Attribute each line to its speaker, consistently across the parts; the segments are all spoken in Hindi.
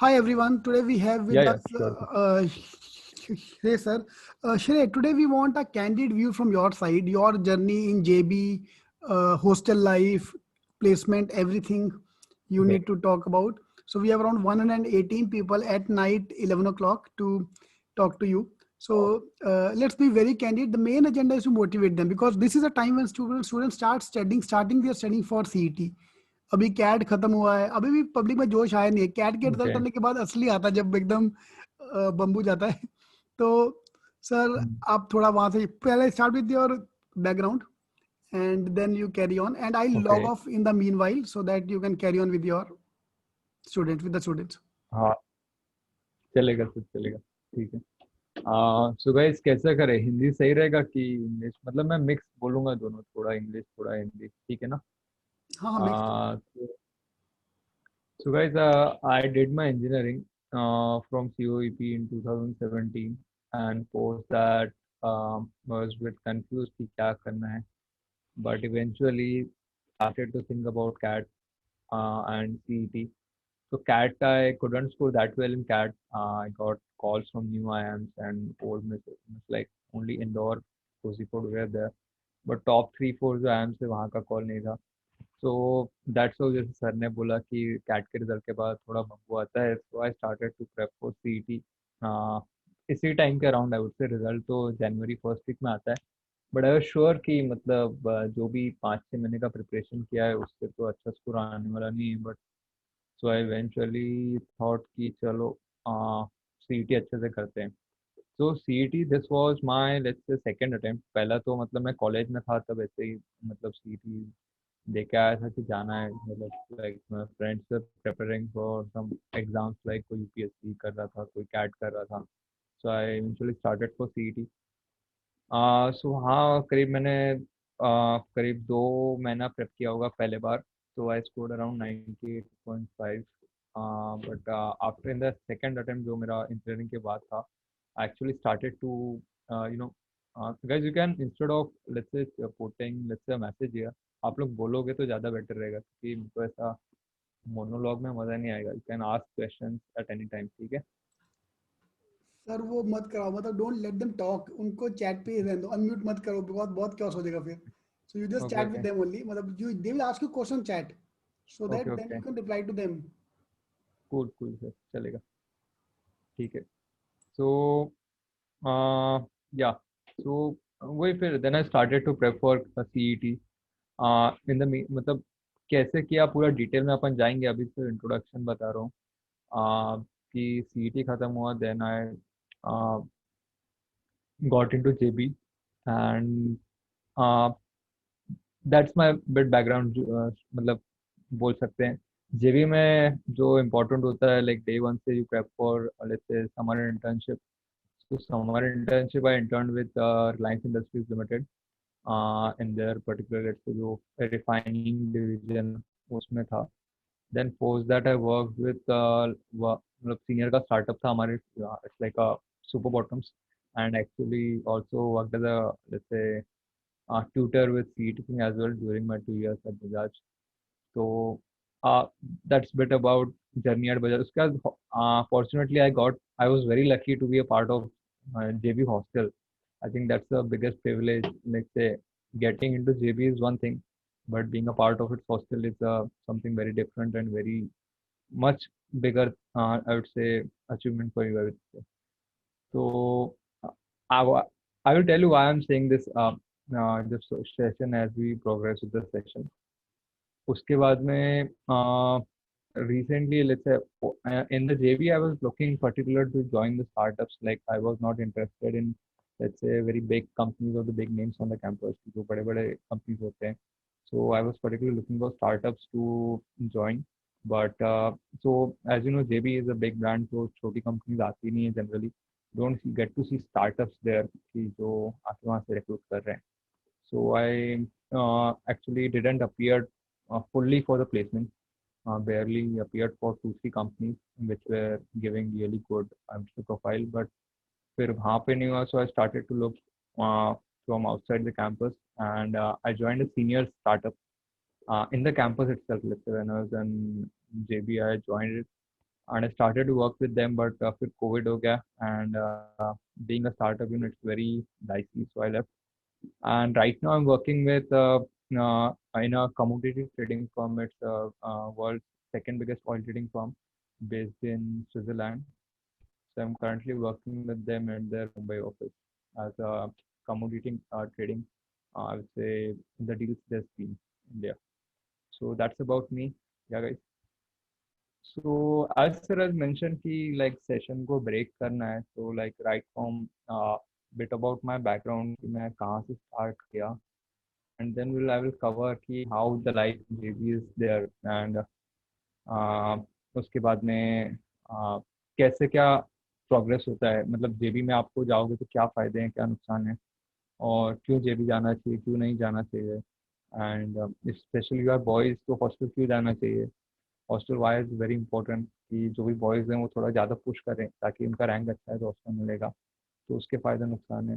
Speaker 1: Hi everyone. Today we have with
Speaker 2: Yeah,
Speaker 1: us
Speaker 2: sure.
Speaker 1: Shrey sir. Shrey, today we want a candid view from your side, your journey in JB, hostel life, placement, everything you
Speaker 2: Okay.
Speaker 1: need to talk about. So we have around 118 people at night, 11 o'clock to talk to you. So let's be very candid. The main agenda is to motivate them because this is a time when students start starting their studying for CET. अभी कैट खत्म हुआ है, अभी भी पब्लिक में जोश आया नहीं है। कैट के रिजल्ट
Speaker 2: Okay.
Speaker 1: आने के बाद असली आता है जब एकदम बम्बू जाता है। तो सर
Speaker 2: Mm.
Speaker 1: आप थोड़ा वहां से पहले start with your background and then you carry on and I log
Speaker 2: Okay.
Speaker 1: Off in the meanwhile so that you can carry on with your student with the students.
Speaker 2: हाँ, चलेगा सर, चलेगा। ठीक है। सो गाइस, कैसा करें? हिंदी सही रहेगा कि इंग्लिश? मतलब मैं मिक्स बोलूंगा, दोनों, थोड़ा इंग्लिश थोड़ा हिंदी, ठीक है ना?
Speaker 1: हाँ हाँ mix.
Speaker 2: So guys, I did my engineering from COEP in 2017, and post that was a bit confused कि क्या करना है, but eventually started to think about CAT and CET. So CAT, I couldn't score that well in CAT. I got calls from new IIMs and old misses. Like only Indore, Kozhikode were there. But top 3 4 जो IIMs थे वहाँ का कॉल नहीं था. So that's how जैसे सर ने बोला कि CAT के रिजल्ट के बाद थोड़ा बम्बू आता है. So I started to prep for CET. इसी टाइम के अराउंड आई वुड से रिजल्ट तो जनवरी फर्स्ट वीक में आता है. बट आई वाज श्योर कि मतलब जो भी 5 6 महीने का प्रिपरेशन किया है उससे तो अच्छा स्कोर आने वाला नहीं है. But so I eventually thought कि चलो सीईटी अच्छे से करते हैं. So CET this was my let's say second attempt. पहला तो मतलब मैं कॉलेज में था तब ऐसे ही मतलब सीईटी दे के आया था कि जाना है. मतलब like my friends were preparing for some exams, like कोई यूपीएससी कर रहा था, कोई कैट कर रहा था. So I eventually started for CET. So हाँ, करीब मैंने करीब 2 महीना प्रेप किया होगा पहले बार. तो I scored around 98.5. But after in the second attempt जो मेरा इंजीनियरिंग के बाद था, I actually started to you know guys, you can instead of let's say putting let's say message here, आप लोग बोलोगे तो ज़्यादा बेटर रहेगा क्योंकि मुझको ऐसा मोनोलॉग में मज़ा नहीं आएगा. You can ask questions at any time, ठीक है?
Speaker 1: सर वो मत कराओ, मतलब डोंट लेट देम टॉक, उनको चैट पे ही रहने दो, अनम्यूट मत करो, बहुत बहुत क्या हो जाएगा फिर। So you just
Speaker 2: okay
Speaker 1: chat with
Speaker 2: okay
Speaker 1: them only, मतलब you they will ask you question chat so
Speaker 2: okay
Speaker 1: that then
Speaker 2: okay.
Speaker 1: You can reply to them.
Speaker 2: Cool cool sir, चलेगा. ठीक है. सो या सो वही फिर then I started to prep for CET. In the मतलब कैसे किया पूरा डिटेल में अपन जाएंगे. अभी तो इंट्रोडक्शन बता रहा हूँ. कि सीईटी खत्म हुआ, then I got into JB. And that's my bit background. मतलब बोल सकते हैं जेबी में जो इम्पोर्टेंट होता है, लाइक डे वन से you prep for let's say summer internship. So summer internship I interned with Reliance Industries Limited in their particular let's say जो refining division उसमें था. Then post that I worked with मतलब senior का startup था हमारे. It's like a super bottoms, and actually also worked as a let's say tutor with CE teaching as well during my 2 years at Bajaj. So uh, that's bit about journey at Bajaj. उसके बाद fortunately I was very lucky to be a part of JB hostel. I think that's the biggest privilege. Let's say getting into JB is one thing, but being a part of its hostel is something very different and very much bigger. I would say achievement for you. I would say. So I, wa- I will tell you why I'm saying this session as we progress with the session. उसके बाद में recently let's say in the JB I was looking particular to join the startups. Like I was not interested in let's say very big companies or the big names on the campus जो बड़े बड़े companies होते हैं. So I was particularly looking for startups to join. But so as you know JB is a big brand, so छोटी companies आती नहीं है generally. Don't get to see startups there कि जो आके वहाँ से recruit कर रहे हैं. So I actually didn't appear fully for the placement. Barely appeared for 2 3 companies which were giving really good profile. But फिर वहाँ पे नहीं हुआ, so I started to look from outside the campus, and I joined a senior startup in the campus itself. Let's say when I was in JB, I joined it. and I started to work with them, but फिर COVID हो गया, and being a startup, it's very dicey, so I left. And right now I'm working with in a commodity trading firm. It's world's second biggest oil trading firm based in Switzerland. So I'm currently working with them in their Mumbai office as a commodity trading. I would say in the deals desk team in India. So that's about me. Yeah, guys. So as sir has mentioned कि like session को break करना है, so like right from bit about my background कि मैं कहाँ से start किया, and then I will cover कि how the life JB is there, and उसके बाद में कैसे क्या progress होता है, मतलब JB में आपको जाओगे तो क्या फ़ायदे हैं, क्या नुकसान है, और क्यों JB जाना चाहिए, क्यों नहीं जाना चाहिए, एंड स्पेशली यार बॉयज़ तो हॉस्टल क्यों जाना चाहिए, हॉस्टल वाइज वेरी इंपॉर्टेंट कि जो भी बॉयज़ हैं वो थोड़ा ज़्यादा पुश करें ताकि उनका रैंक अच्छा है तो हॉस्टल मिलेगा, तो उसके फ़ायदे नुकसान है।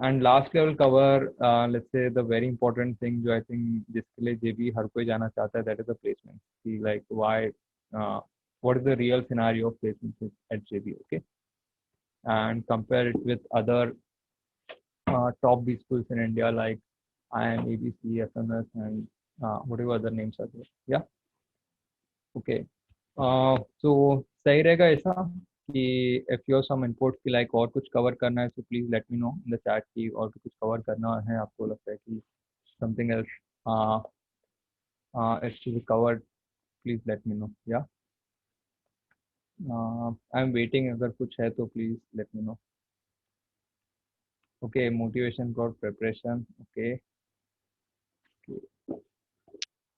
Speaker 2: And last level cover let's say the very important thing जो आई थिंक जिसके लिए जेबी हर कोई जाना चाहता है, दैट इज द प्लेसमेंट कि like why what is the real scenario of placement at JB, okay, and compare it with other top B schools in India like IIM, ABC, FMS, and whatever other names are there. Yeah, okay. So सही रहेगा ऐसा कि if you have some input कि like और कुछ कवर करना है, so please let me know in the chat कि और भी कुछ कवर करना है, आपको लगता है कि something else uh, is to be covered, please let me know. Yeah, I'm waiting, अगर कुछ है तो please let me know. Okay, motivation for preparation. Okay,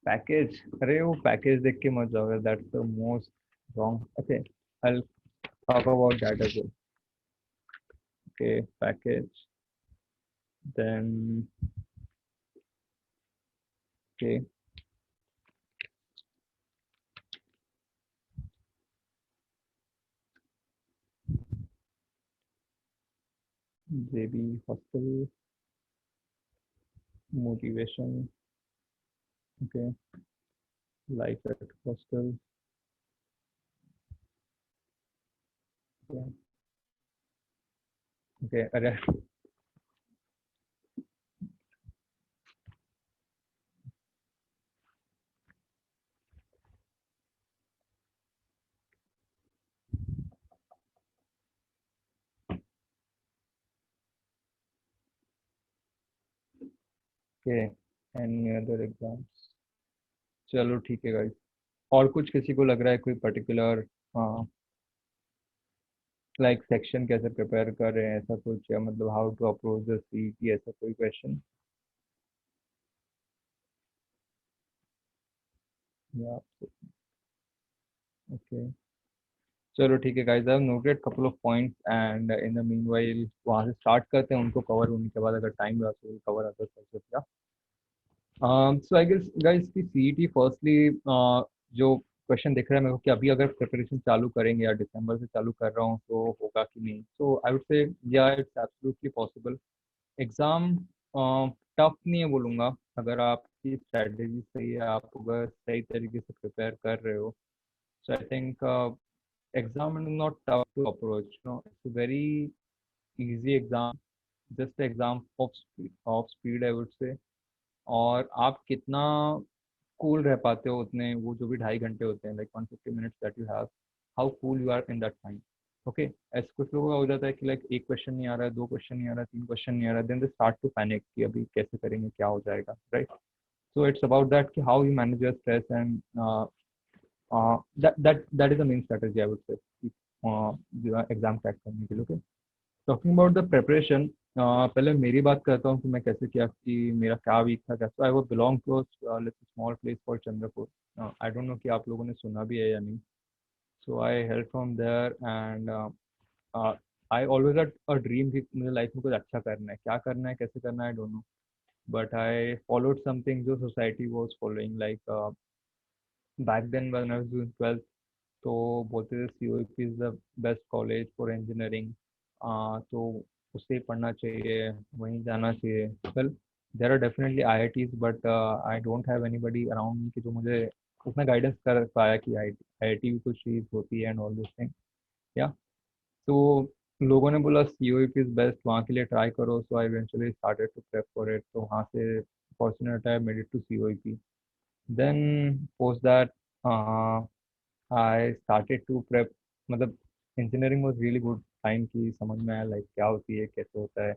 Speaker 2: package, अरे वो पैकेज देख के मत जाओगे, that's the most wrong. Okay, I'll talk about that as well. Okay, package, then okay, JB hostel motivation. Okay, life at hostel. Yeah. Okay, अरे okay, any other exams? चलो ठीक है गाइस, और कुछ किसी को लग रहा है कोई पर्टिकुलर लाइक सेक्शन कैसे प्रिपेयर कर रहे हैं, ऐसा कुछ, या मतलब how to approach the CET, ऐसा कोई क्वेश्चन? या ओके, चलो ठीक है guys, I have noted couple of points and in the meanwhile वहाँ से स्टार्ट करते हैं, उनको कवर होने के बाद अगर टाइम रहा तो कवर अदर सब्जेक्ट। या सो आई गेस गाइस की सीईटी फर्स्टली जो क्वेश्चन दिख रहा है मेरे को कि अभी अगर प्रिपरेशन चालू करेंगे या दिसंबर से चालू कर रहा हूँ तो होगा कि नहीं, सो आई वुड से या it's absolutely possible. Exam tough नहीं है बोलूँगा, अगर आपकी स्ट्रेटजी सही है, आप अगर सही तरीके से प्रिपेयर कर रहे हो, so I think exam is not tough to approach. It's a very easy exam, just exam of speed I would say. और आप कितना कूल रह पाते हो उतने, वो जो भी 2.5 घंटे होते हैं, like 150 minutes that you have, how cool you are in that time. Okay, ऐसे कुछ लोगों का हो जाता है कि लाइक एक क्वेश्चन नहीं आ रहा है, दो क्वेश्चन नहीं आ रहा है, तीन क्वेश्चन नहीं आ रहा है, then they start to panic कि अभी कैसे करेंगे, क्या हो जाएगा, right? So it's about that कि how you manage your stress and that is the main strategy I would say exam crack करने के लिए। Okay, talking about the preparation, पहले मेरी बात करता हूँ कि मैं कैसे किया, कि मेरा क्या वीक था कैसे। आई वो belong to small place for Chandrapur, I don't know कि आप लोगों ने सुना भी है या नहीं। So I help from there and I always had a dream कि मुझे लाइफ में कुछ अच्छा करना है, क्या करना है कैसे करना है I don't know, but I followed something जो society was following, like back then when I was doing 12th, तो बोलते थे COEP is the best college for engineering, तो उससे ही पढ़ना चाहिए, वहीं जाना चाहिए। Well, there are definitely IITs, but I don't have anybody around me कि जो मुझे उसने गाइडेंस कर पाया कि IIT भी कुछ चीज़ होती है एंड ऑल दिस थिंग। या तो लोगों ने बोला COEP इज बेस्ट, वहाँ के लिए ट्राई करो। So I eventually started to prep for it. तो वहाँ से fortunate I made it to COEP। Then post that I started to prep. मतलब engineering was really good time की समझ में आया लाइक क्या होती है, कैसे होता है,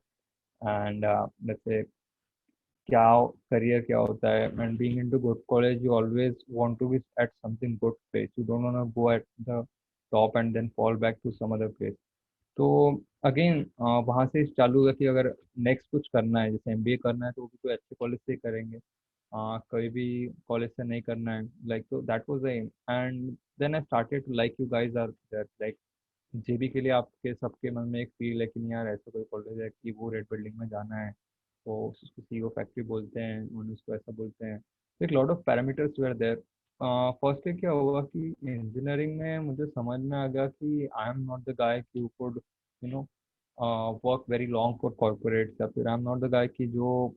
Speaker 2: एंड जैसे क्या करियर क्या होता है। And being into good college you always want to be at something good place, you don't want to go at the top and then fall back to some other place. तो अगेन वहाँ से चालू हुआ कि अगर नेक्स्ट कुछ करना है, जैसे MBA करना है, तो वो भी कोई अच्छे कॉलेज से ही करेंगे, कोई भी कॉलेज से नहीं करना है लाइक। तो that was the aim. And then I started to like you guys are there like JB के लिए आपके सबके मन में एक फील है कि नहीं यार ऐसा कोई कॉलेज है कि वो रेड बिल्डिंग में जाना है, तो उसको CEO फैक्ट्री बोलते हैं और उसको ऐसा बोलते हैं। तो एक lot of parameters were there. Firstly क्या हुआ कि इंजीनियरिंग में मुझे समझ में आ गया कि I am not the guy कि could you know work very long for corporate, या फिर I am not the guy कि जो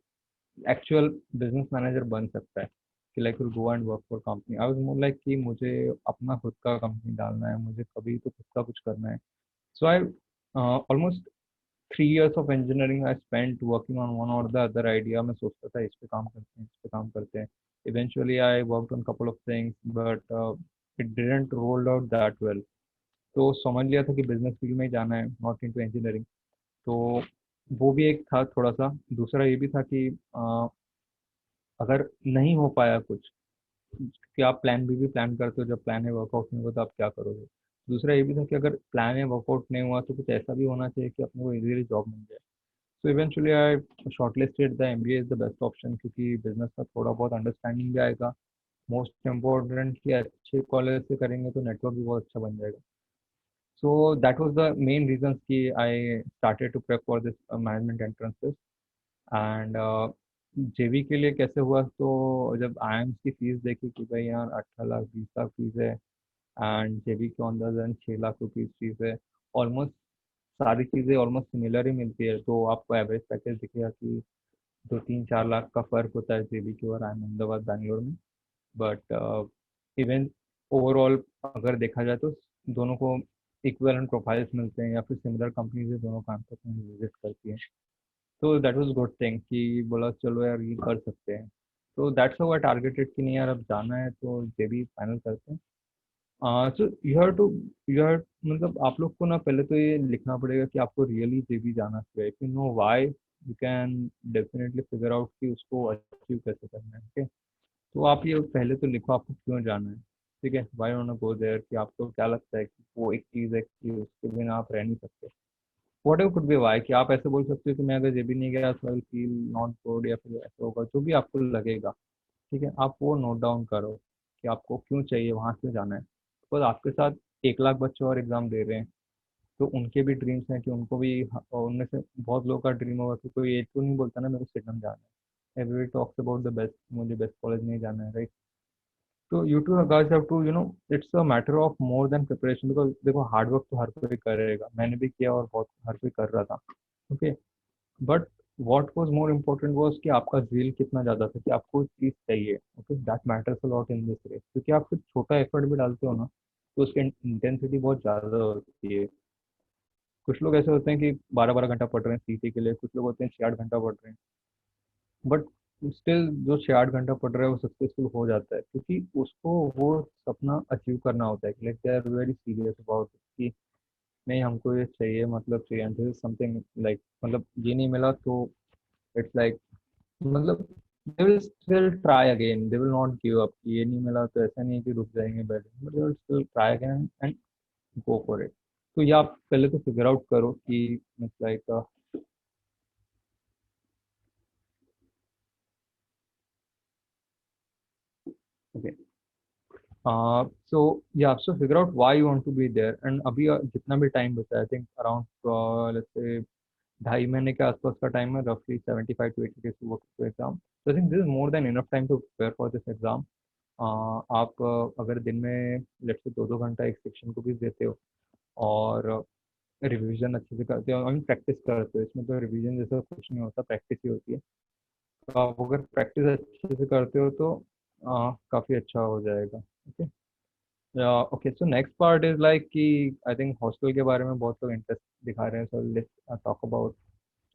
Speaker 2: एक्चुअल बिजनेस मैनेजर बन सकता है कि like will go and work for company. I was more like कि मुझे अपना खुद का कंपनी डालना है, मुझे कभी तो खुद का कुछ करना है। सो I almost 3 years of engineering I spent working on one or the other idea। मैं सोचता था इस पे काम करते हैं, इस पे काम करते हैं। Eventually I worked on couple of things but it didn't roll out that well। तो समझ लिया था कि बिजनेस फील्ड में ही जाना है, नॉट इनटू इंजीनियरिंग। तो वो भी एक था थोड़ा सा। दूसरा ये भी था कि अगर नहीं हो पाया कुछ, कि आप प्लान बी भी प्लान करते हो, जब प्लान ए वर्कआउट नहीं हुआ तो आप क्या करोगे। दूसरा ये भी था कि अगर प्लान ए वर्कआउट नहीं हुआ तो कुछ ऐसा भी होना चाहिए कि अपने को इजीली जॉब मिल जाए। So eventually I shortlisted the MBA is the best option, क्योंकि बिजनेस का थोड़ा बहुत अंडरस्टैंडिंग भी आएगा। मोस्ट इम्पोर्टेंट कि अच्छे कॉलेज से करेंगे तो नेटवर्क भी बहुत अच्छा बन जाएगा। So that was the main reason कि I started to prep for this management entrances. And JB के लिए कैसे हुआ, तो जब IIMS की फीस देखी कि भाई यार 18 लाख 20 लाख फीस है, एंड JB के on the then 6 lakh rupees fees है। ऑलमोस्ट सारी चीज़ें ऑलमोस्ट सिमिलर ही मिलती है, तो आपको एवरेज पैकेज दिखेगा कि 2 3 4 लाख का फर्क होता है JB की और IIM अहमदाबाद बैंगलोर में। बट इवन ओवरऑल अगर देखा जाए तो दोनों को इक्विवेलेंट प्रोफाइल्स मिलते हैं, या फिर सिमिलर कंपनीज दोनों कैंपस में विजिट करती हैं। तो दैट वाज गुड थिंग कि बोला चलो यार ये कर सकते हैं। तो दैट्स हाउ आई टारगेटेड कि नहीं यार अब जाना है तो JB फाइनल करते हैं। So you have to you have मतलब आप लोग को ना पहले तो ये लिखना पड़ेगा कि आपको रियली JB जाना चाहिए। If you know why you can definitely figure out कि उसको अचीव कैसे करना है। ओके, तो आप ये पहले तो लिखो आपको क्यों जाना है। ठीक है, why want to go there, कि आपको क्या लगता है कि वो एक चीज़ है कि उसके बिना आप रह नहीं सकते। Whatever could be why, कि आप ऐसे बोल सकते हो कि मैं अगर JB नहीं गया तो आई फील नॉट गुड, या फिर ऐसा होगा जो भी आपको लगेगा। ठीक है, आप वो नोट डाउन करो कि आपको क्यों चाहिए, वहाँ क्यों जाना है। बिकॉज आपके साथ 1 लाख बच्चे और एग्जाम दे रहे हैं, तो उनके भी ड्रीम्स हैं कि उनको भी उनमें से बहुत लोगों का ड्रीम होगा कि कोई एक तो नहीं बोलता ना मेरे को सिडनम जाना है। Everybody talks about the best, मुझे बेस्ट कॉलेज नहीं जाना है, राइट। तो you to guys have to it's a matter of more than preparation. Because देखो हार्ड वर्क तो हर कोई करेगा, मैंने भी किया और बहुत हर कोई कर रहा था। Okay, but what was more important was कि आपका जील कितना ज़्यादा था, कि आपको चीज़ चाहिए। Okay, that matters a lot in this race, क्योंकि आप कुछ छोटा एफर्ट भी डालते हो ना तो उसकी इंटेंसिटी बहुत ज़्यादा होती है। कुछ लोग ऐसे होते हैं कि 12 12 घंटा पढ़ रहे हैं CT के लिए, कुछ लोग होते हैं 6 8 घंटा पढ़ रहे हैं, बट स्टिल जो 6 8 घंटा पढ़ रहा है वो सक्सेसफुल हो जाता है, क्योंकि उसको वो सपना अचीव करना होता है। Like they are very serious about कि नहीं हमको ये चाहिए, मतलब चाहिए, दिस इज समथिंग लाइक, मतलब ये नहीं मिला तो इट्स लाइक, मतलब they will still try again, they will not give up. ये नहीं मिला तो ऐसा नहीं है कि रुक जाएंगे बैठ, but they will still try again and go for it. तो ये आप पहले तो फिगर आउट करो कि it's like okay. So yeah so figure out why you want to be there. And अभी जितना भी टाइम बचा है, I think around let's say 2.5 महीने के आसपास का टाइम है, रफली 75 to 80 days to work to exam. So I think this is more than enough time to prepare for this exam. आप अगर दिन में लेट्स से 2 2 घंटा एक सेक्शन को भी देते हो और रिवीजन अच्छे से करते हो, आई मीन प्रैक्टिस करते हो, इसमें तो रिवीजन जैसा कुछ नहीं होता, प्रैक्टिस ही होती है। तो आप अगर प्रैक्टिस अच्छे से करते हो तो काफ़ी अच्छा हो जाएगा। Okay. Okay, so next part is like कि आई थिंक हॉस्टल के बारे में बहुत लोग इंटरेस्ट दिखा रहे हैं, सो लेट्स टॉक अबाउट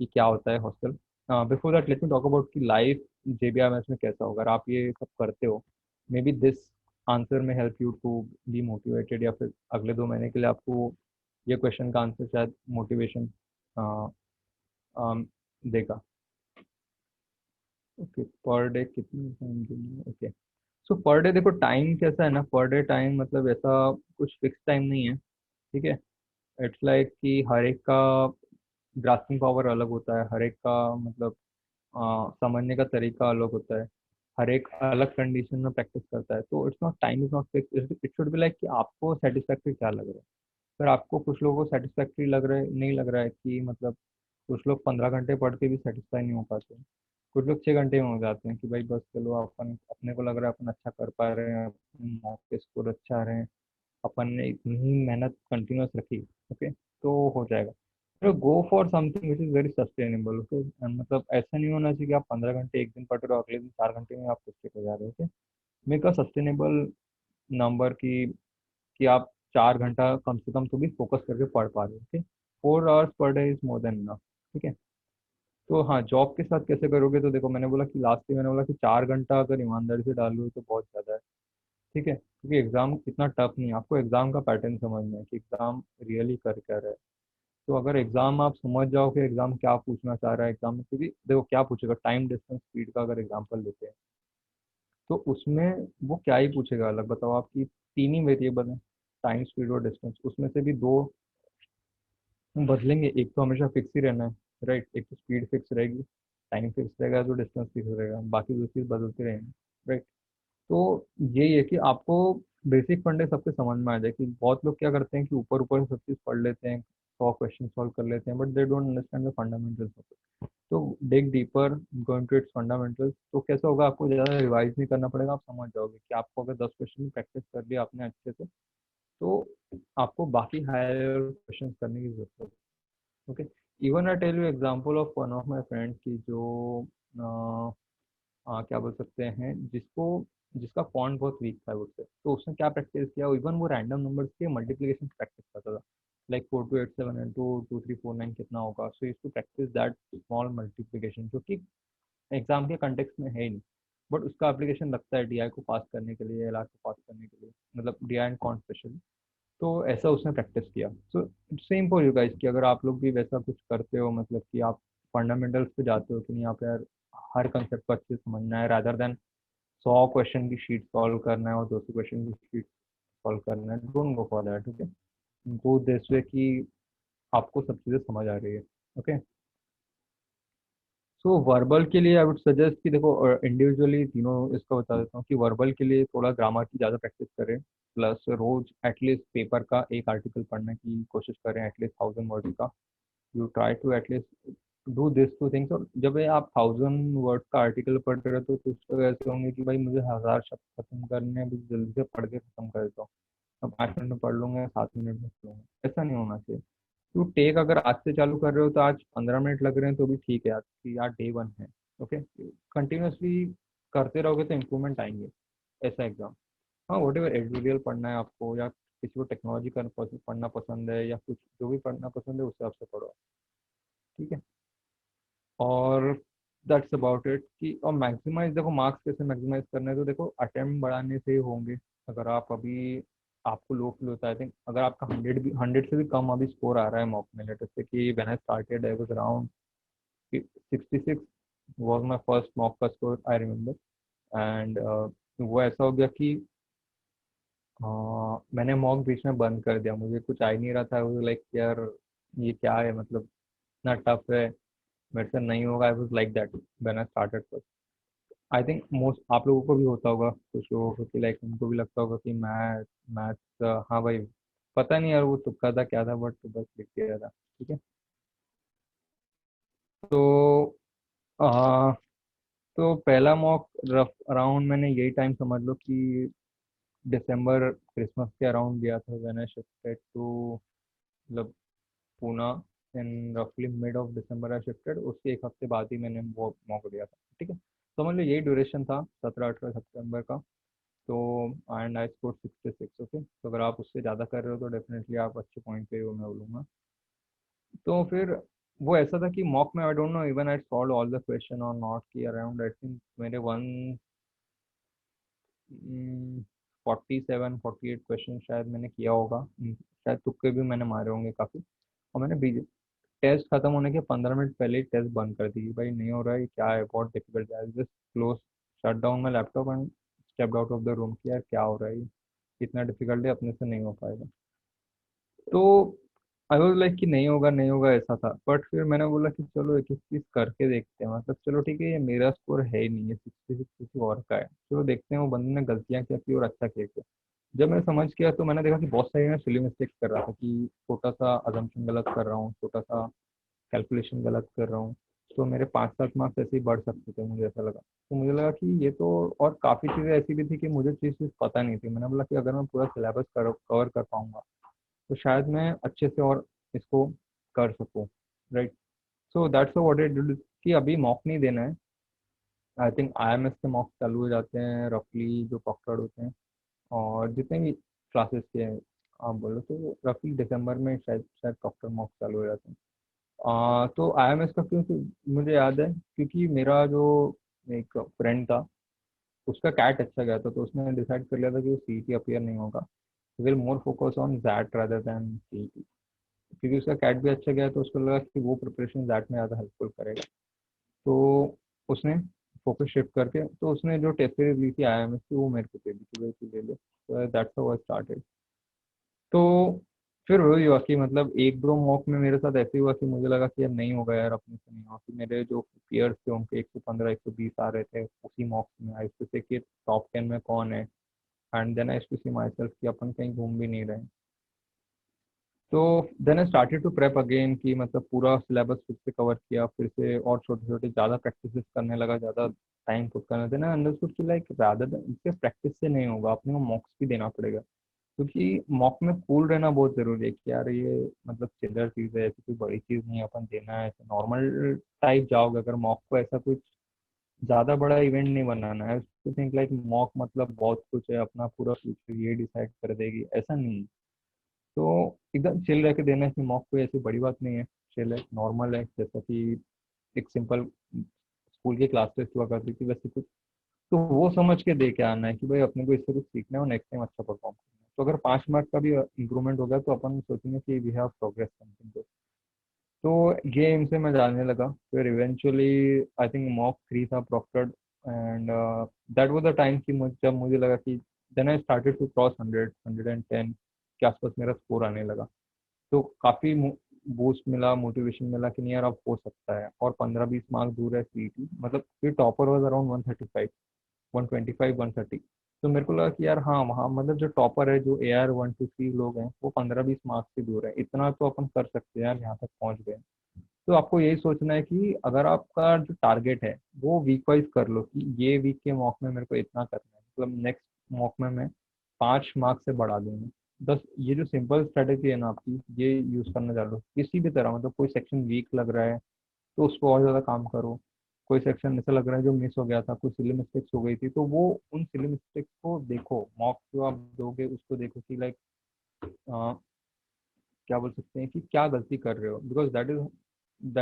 Speaker 2: कि क्या होता है hostel. Before that let me talk about कि लाइफ जेबीआईएमएस में कैसा होगा। अगर आप ये सब करते हो, मे बी दिस आंसर में help you to be motivated, या फिर अगले 2 महीने के लिए आपको ये क्वेश्चन का आंसर शायद मोटिवेशन देगा। ओके, पर डे कितनी टाइम के लिए? ओके, सो पर डे देखो टाइम कैसा है ना, पर डे टाइम मतलब ऐसा कुछ फिक्स टाइम नहीं है, ठीक है। इट्स लाइक कि हर एक का ग्रास्पिंग पावर अलग होता है, हर एक का मतलब समझने का तरीका अलग होता है, हर एक अलग कंडीशन में प्रैक्टिस करता है। तो it's not, time is not fix, it should be like कि आपको सेटिस्फैक्ट्री क्या लग रहा है। फिर आपको कुछ लोगों को सेटिस्फैक्ट्री लग रहा है, नहीं लग रहा है कि मतलब कुछ लोग 15 घंटे पढ़ के भी सेटिस्फाई नहीं हो पाते, कुछ लोग 6 घंटे में हो जाते हैं कि भाई बस चलो, अपन अपने को लग रहा है अपन अच्छा कर पा रहे हैं, अपने मॉक के स्कोर अच्छा आ रहे हैं, अपन ने इतनी ही मेहनत कंटिन्यूस रखी, ओके, तो हो जाएगा। तो go for something which is very sustainable, okay. मतलब ऐसा नहीं होना चाहिए कि आप 15 घंटे एक दिन पढ़ रहे हो, अगले दिन 4 घंटे में आप पुस्तक हो जा रहे हो, okay. Make a sustainable number कि आप 4 घंटा कम से कम तो भी फोकस करके पढ़ पा रहे हो, okay. 4 hours per day is more than enough, ठीक है। तो हाँ, जॉब के साथ कैसे करोगे, तो देखो मैंने बोला कि लास्ट में मैंने बोला कि 4 घंटा अगर ईमानदारी से डाल रहे हो तो बहुत ज़्यादा है, ठीक है, क्योंकि एग्जाम इतना टफ नहीं है। आपको एग्जाम का पैटर्न समझना है कि एग्जाम रियली कर क्या रहा है। तो अगर एग्जाम आप समझ जाओ कि एग्जाम क्या पूछना चाह रहा है, एग्जाम में क्योंकि देखो क्या पूछेगा, टाइम डिस्टेंस स्पीड का अगर एग्जाम्पल लेते हैं तो उसमें वो क्या ही पूछेगा अलग, बताओ। आपकी 3 ही वेरिएबल हैं, टाइम स्पीड और डिस्टेंस, उसमें से भी 2 बदलेंगे, एक तो हमेशा फिक्स ही रहना है, राइट। एक तो स्पीड फिक्स रहेगी, टाइम फिक्स रहेगा, तो डिस्टेंस फिक्स रहेगा, बाकी 2 चीज़ बदलती रहेंगी, राइट। तो यही है कि आपको बेसिक फंडे सबके समझ में आ जाए कि बहुत लोग क्या करते हैं कि ऊपर ऊपर सब चीज़ पढ़ लेते हैं, 100 क्वेश्चन सॉल्व कर लेते हैं, but they don't understand the fundamentals of it. तो dig deeper, go into its fundamentals, तो कैसा होगा, आपको ज़्यादा रिवाइज नहीं करना पड़ेगा, आप समझ जाओगे कि आपको अगर 10 क्वेश्चन की प्रैक्टिस कर लिया आपने अच्छे से, तो आपको बाकी हायर क्वेश्चन करने की जरूरत है, okay. Even I tell you example of one of my friend की जो क्या बोल सकते हैं, जिसका फॉन्ट बहुत वीक था उससे, तो उसने क्या प्रैक्टिस किया, इवन वो रैंडम नंबर्स के मल्टीप्लिकेशन प्रैक्टिस करता था, लाइक 4 2 8 7 एंड 2 2 3 4 9 कितना होगा, so used to practice that small multiplication, जो कि एग्जाम के कंटेक्स्ट में है ही नहीं, बट उसका एप्लीकेशन लगता है डीआई को पास करने के लिए, एलआर को पास करने के लिए, मतलब डीआई एंड कॉन्ट स्पेशली। तो ऐसा उसने प्रैक्टिस किया। So same for you guys कि अगर आप लोग भी वैसा कुछ करते हो, मतलब कि आप फंडामेंटल्स पे जाते हो कि नहीं, आप यार हर कंसेप्ट को अच्छे से समझना है, रादर देन 100 क्वेश्चन की शीट सॉल्व करना है और 200 क्वेश्चन की शीट सॉल्व करना है, don't go for that, okay. Go this way कि आपको सब चीज़ें समझ आ रही है, ओके। सो वर्बल के लिए आई वुड सजेस्ट कि देखो इंडिविजुअली तीनों इसका बता देता हूँ कि वर्बल के लिए थोड़ा ग्रामर की ज़्यादा प्रैक्टिस करें, प्लस रोज एटलीस्ट पेपर का एक आर्टिकल पढ़ने की कोशिश करें, एटलीस्ट 1000 वर्ड का। You try to at least do this two things. और जब ये आप 1000 वर्ड का आर्टिकल पढ़ रहे हो तो कुछ लोग ऐसे होंगे कि भाई मुझे 1000 शब्द खत्म करने हैं, बस जल्दी से पढ़ के खत्म कर देता हूँ, अब 8 मिनट में पढ़ लूंगा, 7 मिनट में पढ़ लूंगा, ऐसा नहीं होना चाहिए। तो टेक अगर आज से चालू कर रहे हो तो आज 15 मिनट लग रहे हैं तो भी ठीक है, आज की आज डे 1 है, ओके। कंटिन्यूसली करते रहोगे तो इम्प्रूवमेंट आएंगे, ऐसा एग्जाम। हाँ, वट एवर एडिटोरियल पढ़ना है आपको, या किसी को टेक्नोलॉजी का पढ़ना पसंद है, या कुछ जो भी पढ़ना पसंद है उस हिसाब से पढ़ो, ठीक है। और दैट्स अबाउट इट कि और मैक्सिमाइज, देखो मार्क्स कैसे मैक्सिमाइज करना है, तो देखो अटेम्प्ट बढ़ाने से होंगे। अगर आप अभी आपको लो फील होता है, आई थिंक अगर आपका 100 से भी कम अभी स्कोर आ रहा है मॉक में, लेट अस से कि when I started I was around 66 was my first mock का स्कोर, आई रिमेम्बर। एंड वो ऐसा हो गया कि मैंने मॉक बीच में बंद कर दिया, मुझे कुछ आ ही नहीं रहा था, वो लाइक यार ये क्या है, मतलब इतना टफ है, मेरे से नहीं होगा, I was like that when I started first. I think most आप लोगों को भी होता होगा, कुछ लोगों को कि लाइक उनको भी लगता होगा कि मैथ्स हाँ भाई, पता नहीं यार वो तुक्का था क्या था, बट बस लिख दिया था, ठीक है। तो आ, तो पहला मॉक रफ अराउंड मैंने यही टाइम समझ लो कि दिसंबर क्रिसमस के अराउंड गया था, व्हेन आई शिफ्टेड टू मतलब पूना, इन रफली mid of December I shifted, उसके एक हफ्ते बाद ही मैंने वो मॉक दिया था, ठीक है। समझ लो यही ड्यूरेशन था 17-18 सितंबर का। तो एंड आई स्कोर 66। ओके, तो अगर आप उससे ज़्यादा कर रहे हो तो डेफिनेटली आप अच्छे पॉइंट पे हो, मैं बोलूँगा। तो फिर वो ऐसा था कि मॉक में आई don't no even I solve all the question और नॉट की अराउंड आई थिंक मेरे 147-48 शायद मैंने किया होगा। शायद तुक्के भी मैंने मारे होंगे काफ़ी। और मैंने टेस्ट खत्म होने के 15 मिनट पहले ही टेस्ट बंद कर दी कि भाई नहीं हो रहा है, ये क्या है, बहुत डिफिकल्ट है। Just close, shut down my laptop and stepped out of the room कि यार क्या हो रहा है, ये इतना डिफिकल्ट है, अपने से नहीं हो पाएगा। तो आई वाज लाइक कि नहीं होगा नहीं होगा, ऐसा था। बट फिर मैंने बोला कि चलो एक एक चीज करके देखते हैं, मतलब चलो ठीक है, ये मेरा स्कोर है ही नहीं, ये 66 किसी और का है, चलो देखते हैं वो बंदे ने गलतियां क्या की और अच्छा क्या किया। जब मैं समझ गया तो मैंने देखा कि बहुत सारी मैं सिली मिस्टेक्स कर रहा था, कि छोटा सा अजम्पशन गलत कर रहा हूँ, छोटा सा कैलकुलेशन गलत कर रहा हूँ। तो मेरे 5-7 मार्क्स ऐसे ही बढ़ सकते थे, मुझे ऐसा लगा। तो मुझे लगा कि ये तो, और काफ़ी चीज़ें ऐसी भी थी कि मुझे चीज़ पता नहीं थी। मैंने बोला कि अगर मैं पूरा सिलेबस कवर कर पाऊंगा तो शायद मैं अच्छे से और इसको कर सकूँ, right. So that's what I did, कि अभी मॉक नहीं देना है। आई थिंक आईएमएस के मॉक चालू हो जाते हैं रफली, जो प्रॉक्टर्ड होते हैं, और जितने भी क्लासेस के हैं आप बोलो तो रफली दिसंबर में शायद शायद प्रॉक्टर मॉक चालू हो जाते हैं। तो आईएमएस का क्यों, मुझे याद है क्योंकि मेरा जो एक फ्रेंड था, उसका कैट अच्छा गया था, तो उसने डिसाइड कर लिया था कि वो सीईटी अपीयर नहीं होगा, will more focus on that rather than CET. क्योंकि उसका कैट भी अच्छा गया तो उसको लगा कि वो प्रिपरेशन दैट में ज़्यादा हेल्पफुल करेगा। तो उसने फोकस शिफ्ट करके, तो उसने जो टेस्ट सीरीज ली थी आईएमएस की वो मेरे को दे दी कि भाई तू ले ले, तो दैट्स हाउ आई स्टार्टेड। तो फिर वही हुआ कि मतलब एक दो मॉक में मेरे साथ ऐसे हुआ कि मुझे लगा कि यार नहीं होगा यार, अपने से नहीं होगा, कि मेरे जो पियर्स थे उनके 115-120 आ रहे थे उसी मॉक्स में। आई उससे से कि टॉप 10 में कौन है, and then I to see myself कि अपन कहीं घूम भी नहीं रहे। तो then I started to prep again, कि मतलब पूरा सिलेबस फिर से कवर किया, फिर से और छोटे छोटे ज़्यादा प्रैक्टिस करने लगा, ज़्यादा टाइम पुट करने देना। अंडरस्टूड कि लाइक ज़्यादा इससे प्रैक्टिस से नहीं होगा, अपने को मॉक्स भी देना पड़ेगा। क्योंकि मॉक में कूल रहना बहुत ज़रूरी है, कि यार ये मतलब चिल्लर चीज़ है, ऐसी कोई बड़ी चीज़ नहीं है, अपन देना है ऐसे नॉर्मल टाइप जाओगे अगर मॉक को, ऐसा कुछ ज़्यादा बड़ा इवेंट नहीं बनाना है। टू थिंक लाइक मॉक मतलब बहुत कुछ है, अपना पूरा फ्यूचर ये डिसाइड कर देगी, ऐसा नहीं है। तो एकदम चिल रह के देना है कि मॉक कोई ऐसी बड़ी बात नहीं है, चिल है, नॉर्मल है, जैसा कि एक सिंपल स्कूल की क्लास टेस्ट हुआ करती थी वैसे कुछ। तो वो समझ के दे के आना है कि भाई अपने को इससे कुछ सीखना है और नेक्स्ट टाइम अच्छा परफॉर्म करना है। तो अगर 5 मार्क का भी इंप्रूवमेंट हो गया तो अपन सोचेंगे कि वी हैव प्रोग्रेस समथिंग। तो ये इनसे मैं जानने लगा। फिर इवेंचुअली आई थिंक मॉक 3 था proctored, and that was the time कि जब मुझे लगा कि then I started to cross 100-110 के आसपास मेरा स्कोर आने लगा। तो काफ़ी बूस्ट मिला, मोटिवेशन मिला कि नहीं यार अब हो सकता है, और 15-20 मार्क्स दूर है सीईटी, मतलब फिर टॉपर वाज अराउंड 135, 125-130। तो मेरे को लगा कि यार हाँ, वहाँ मतलब जो टॉपर है, जो AR 1 2 3 लोग हैं, वो 15-20 मार्क्स से दूर है, इतना तो अपन कर सकते हैं यार, यहाँ तक पहुँच गए। तो आपको यही सोचना है कि अगर आपका जो टारगेट है वो वीक वाइज कर लो, कि ये वीक के मॉक में मेरे को इतना करना है, मतलब नेक्स्ट मॉक में मैं 5 मार्क्स से बढ़ा दूंगा 10। ये जो सिंपल स्ट्रेटेजी है ना आपकी, ये यूज करना चालू किसी भी तरह, मतलब कोई सेक्शन वीक लग रहा है तो उसको और ज़्यादा काम करो। कोई सेक्शन ऐसा लग रहा है जो मिस हो गया था, कोई सिली मिस्टेक्स हो गई थी, तो वो उन सिली मिस्टेक्स को देखो, मॉक जो आप दोगे उसको देखो कि लाइक क्या बोल सकते हैं कि क्या गलती कर रहे हो, because that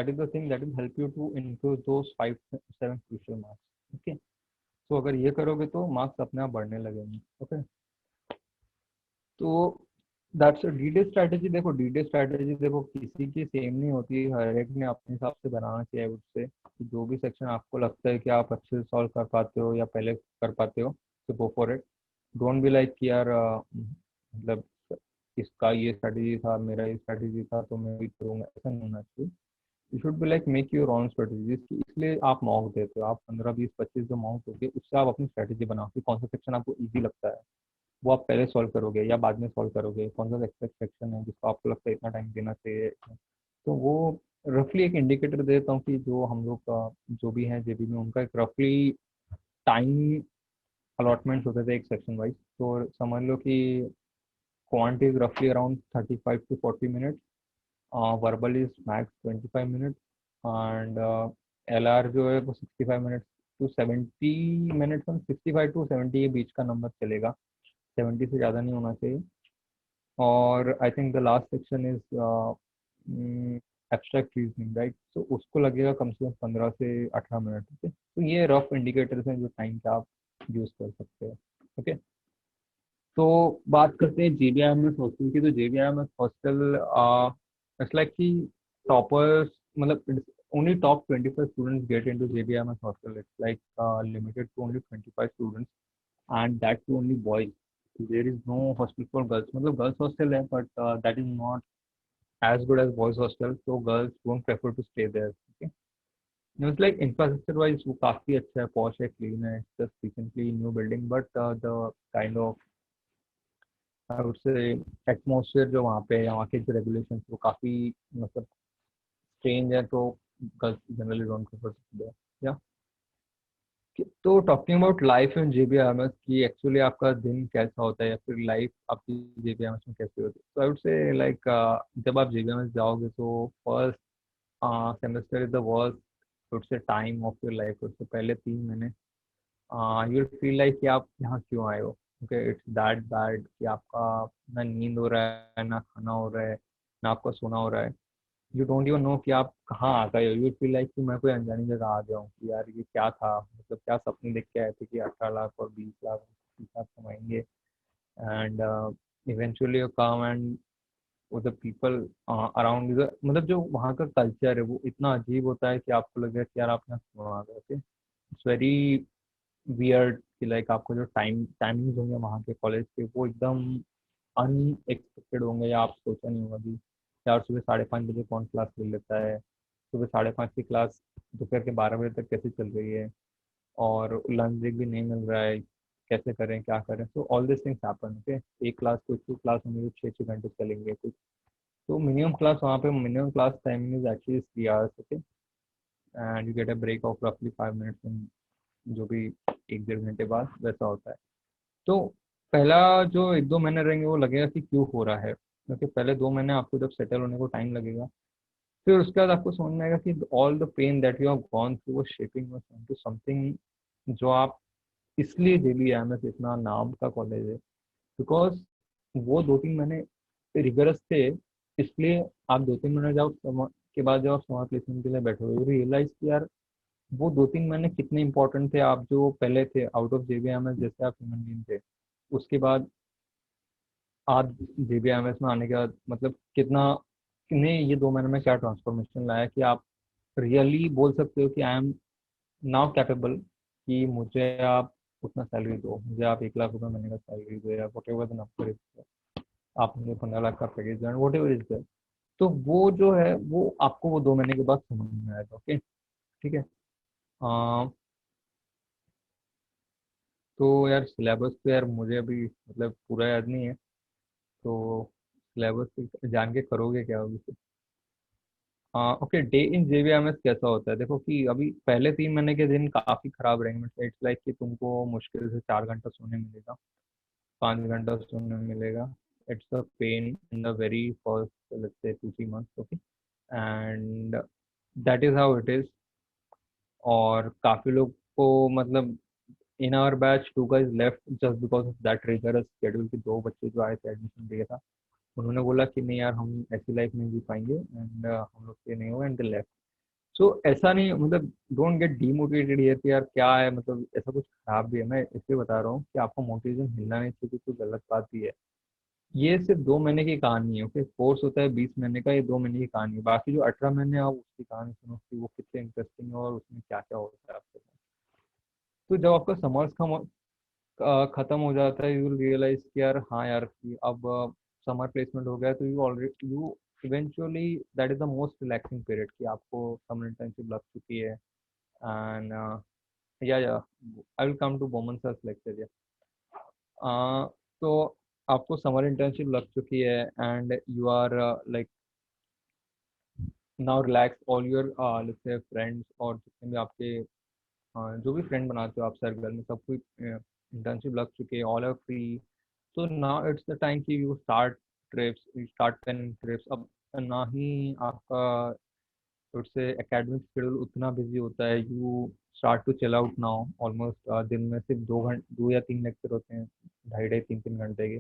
Speaker 2: is the thing that will help you to improve those 5-7 crucial marks. Okay, तो अगर ये करोगे तो मार्क्स अपने आप बढ़ने लगेंगे। ओके, तो दैट्स डीडे स्ट्रैटेजी। देखो डीडे स्ट्रैटेजी देखो किसी की सेम नहीं होती, हर एक ने अपने हिसाब से बनाना चाहिए उससे, कि जो भी सेक्शन आपको लगता है कि आप अच्छे से सॉल्व कर पाते हो या पहले कर पाते हो, तो go for it. Don't be like कि यार मतलब इसका ये स्ट्रैटेजी था, मेरा ये स्ट्रैटेजी था तो मैं भी करूँगा, ऐसा नहीं होना चाहिए। You should be like make your own strategies, इसलिए आप मॉक देते हो। आप 15-20-25 जो मॉक होते हैं उससे आप अपनी स्ट्रेटेजी बनाओ कि कौन सा सेक्शन आपको ईजी लगता है, वो आप पहले सॉल्व करोगे या बाद में सॉल्व करोगे, कौन सा एक्सपेक्ट सेक्शन है जिसको आपको लगता है इतना टाइम देना चाहिए। तो वो रफली एक इंडिकेटर देता हूँ कि जो हम लोग का जो भी है जेबी में, उनका एक रफली टाइम अलॉटमेंट होते थे एक सेक्शन वाइज। तो समझ लो कि क्वांट इज रफली around 35-40 minute, verbal is max 25 minute, and LR जो है वो 65 मिनट तो 70 मिनट्स में 65 to 70 के बीच का नंबर चलेगा, 70 से ज़्यादा नहीं होना चाहिए। और I think the last section is abstract reasoning, right. तो उसको लगेगा कम से कम 15 से 18 मिनट। ओके, तो ये रफ इंडिकेटर्स हैं जो टाइम का आप यूज़ कर सकते हैं। ओके, तो बात करते हैं जेबीआईएमएस हॉस्टल की। तो जेबीआईएमएस हॉस्टल इट्स लाइक कि टॉपर्स, मतलब only top 25 students get into JBMS hostel. It's like limited to only 25 students, and that too only boys. There is no hostel for girls. मतलब girls hostel है, but that is not as good as boys hostel. So girls won't prefer to stay there. Okay. Now it's like infrastructure wise वो काफी अच्छा है, posh है, clean है, it's just recently new building, but the kind of I would say atmosphere जो वहाँ पे है, वहाँ के जो regulations वो काफी मतलब strange है, तो girls generally don't prefer to stay there. Yeah. तो talking about life in JBIMS की एक्चुअली आपका दिन कैसा होता है या फिर लाइफ आपकी जेबीआईएमएस में कैसी होती है। तो आई वुड से लाइक जब आप जेबीआईएमएस जाओगे तो first semester is the worst would say time of your life. उससे पहले 3 महीने यू विल फील लाइक कि आप यहाँ क्यों आए हो। ओके, इट्स दैट बैड कि आपका ना नींद हो रहा है, ना खाना हो रहा है, ना आपका सोना हो रहा है। यू डोंट इवन नो कि आप कहाँ आ गए हो। यू फील लाइक कि मैं कोई अनजानी जगह आ गया हूँ, कि यार ये क्या था, मतलब क्या सपने देख के आए थे कि 18 लाख और 20 लाख 30 लाख कमाएंगे। And eventually you come and the people around, मतलब जो वहाँ का कल्चर है वो इतना अजीब होता है कि आपको लगेगा कि यार आप यहाँ क्यों आ गए थे। इट्स वेरी वियर्ड कि लाइक आपको जो टाइमिंग्स होंगे वहाँ के कॉलेज के वो एकदम अनएक्सपेक्टेड होंगे, या आप सोचा नहीं होगा कि यार सुबह 5:30 बजे कौन क्लास ले लेता है, सुबह 5:30 की क्लास दोपहर के 12 बजे तक कैसे चल रही है, और लंच ब्रेक भी नहीं मिल रहा है, कैसे करें क्या करें। तो all this things happen. Okay, एक क्लास कुछ टू क्लास होंगे तो 6 6 घंटे चलेंगे कुछ। तो मिनिमम क्लास वहाँ पे minimum class timing is actually 3 hours। Okay, and you get a break of रफली 5 मिनट्स, जो भी 1 1.5 घंटे बाद वैसा होता है। तो पहला जो 1 2 महीने रहेंगे वो लगेगा कि क्यों हो रहा है, क्योंकि पहले 2 महीने आपको जब सेटल होने को टाइम लगेगा, फिर उसके बाद आपको समझ में आएगा कि all the pain that you have gone through वो शेपिंग अस इनटू समथिंग जो आप, इसलिए जेबीआईएमएस इतना नाम का कॉलेज है, बिकॉज वो 2 3 महीने रिगरस थे। इसलिए आप 2 3 महीने के बाद जब आप समर प्लेसमेंट के लिए बैठे हो, रियलाइज कि यार वो 2 3 महीने कितने इंपॉर्टेंट थे। आप जो पहले थे आउट ऑफ जेबीआईएमएस जैसे आप ह्यूमन बीइंग थे, उसके बाद आप जेबीआईएमएस में आने के बाद मतलब कितना, ने ये 2 महीने में क्या ट्रांसफॉर्मेशन लाया कि आप रियली बोल सकते हो कि आई एम नाउ कैपेबल, कि मुझे आप उतना सैलरी दो, मुझे आप 1 लाख रुपए महीने का सैलरी दो, या what ever the number is, आप मुझे 15 लाख का पैकेज दें, वट एवर इज देयर। तो वो जो है वो आपको वो 2 महीने के बाद समझ में आएगा। ओके, ठीक है। तो यार सिलेबस तो यार मुझे अभी मतलब पूरा याद नहीं है, तो सिलेबस जान के करोगे क्या अभी से? ओके, डे इन जेबीएमएस कैसा होता है, देखो कि अभी पहले 3 महीने के दिन काफी खराब रहेंगे। मतलब इट्स लाइक कि तुमको मुश्किल से 4 घंटा सोने मिलेगा, 5 घंटा सोने मिलेगा। It's a pain in the very first let's say 2 3 months. Okay, and that is how it is. और काफी लोग को मतलब in our batch 2 guys left just because of that rigorous schedule. के 2 बच्चे जो आए थे एडमिशन दिया था, उन्होंने बोला कि नहीं यार हम ऐसी लाइफ नहीं जी पाएंगे, एंड हम लोग से नहीं होगा, एंड दे लेफ्ट। सो ऐसा नहीं, मतलब डोंट गेट डीमोटिवेटेड हियर कि यार क्या है, मतलब ऐसा कुछ खराब भी है। मैं इसलिए बता रहा हूँ कि आपको मोटिवेशन हिलना नहीं चाहिए, कोई गलत बात भी है। ये सिर्फ 2 महीने की कहानी है। ओके, कोर्स होता है 20 महीने का, ये 2 महीने की कहानी है। बाकी जो 18 महीने आप उसकी कहानी सुनो कि वो कितने इंटरेस्टिंग है और उसमें क्या क्या होता है आपके साथ। तो जब आपका समर्स खत्म हो जाता है, यू विल रियलाइज कि यार हाँ यार कि अब समर प्लेसमेंट हो गया, तो you eventually that is the most relaxing period कि आपको समर इंटर्नशिप लग चुकी है। And yeah I will come to Boman sir's lecture. या तो आपको समर इंटर्नशिप लग चुकी है, and you are like now relax all your let's say friends, और जितने भी आपके जो भी फ्रेंड बनाते हो आप सर्कल में, सब कुछ इंटर्नशिप लग चुके हैं, ऑल आर फ्री। तो नाउ इट्स द टाइम कि you start trips, you start planning trips. अब ना ही आपका उससे एकेडमिक शेड्यूल उतना बिजी होता है, you start to chill out now almost. दिन में सिर्फ 2 या 3 लेक्चर होते हैं, 2.5 3 3 घंटे के।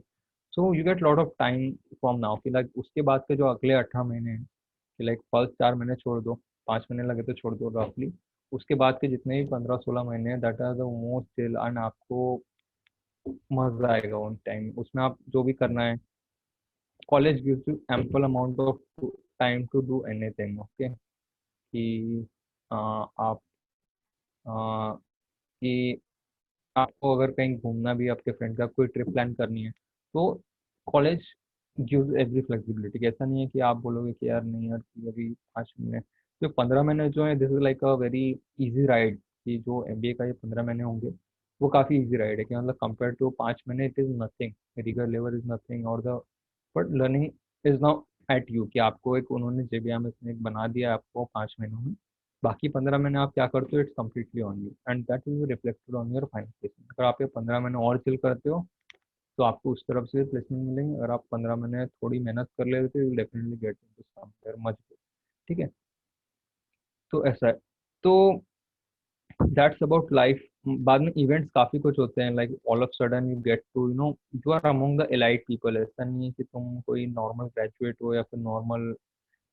Speaker 2: So you get lot of time from now कि लाइक उसके बाद के जो अगले 18 महीने हैं, कि लाइक फर्स्ट 4 महीने छोड़ दो, 5 महीने लगे तो छोड़ दो रफली, उसके बाद के जितने भी 15 16 महीने हैं, that are the most chill, and आपको मजा आएगा उन टाइम। उसमें आप जो भी करना है, college gives you ample amount of time to do anything. Okay, कि आप कि आपको अगर कहीं घूमना भी, आपके फ्रेंड का कोई ट्रिप प्लान करनी है, तो कॉलेज गिव्स एवरी फ्लेक्सिबिलिटी। ऐसा नहीं है कि आप बोलोगे कि यार नहीं यार कि अभी 5 महीने, तो 15 महीने जो है this is like a very easy ride. कि जो एमबीए का ये 15 महीने होंगे, वो काफ़ी इजी राइड है, कि मतलब कंपेयर टू 5 महीने it is nothing, rigor level is nothing, और the but learning is now at you, कि आपको एक उन्होंने जेबीएम में एक बना दिया है आपको 5 महीनों में। बाकी 15 महीने आप क्या करते हो, it's completely on you, and that is reflected on your final placement. अगर आप ये 15 महीने और चिल करते हो, तो आपको उस तरफ से प्लेसमेंट मिलेंगे। अगर आप 15 महीने थोड़ी मेहनत कर लेते हो, you definitely get into somewhere much good. ठीक है, तो ऐसा है। तो दैट्स अबाउट लाइफ। बाद में इवेंट्स काफी कुछ होते हैं, like all of sudden you get to you are among the elite people. ऐसा नहीं है कि तुम कोई नॉर्मल ग्रेजुएट हो या फिर नॉर्मल,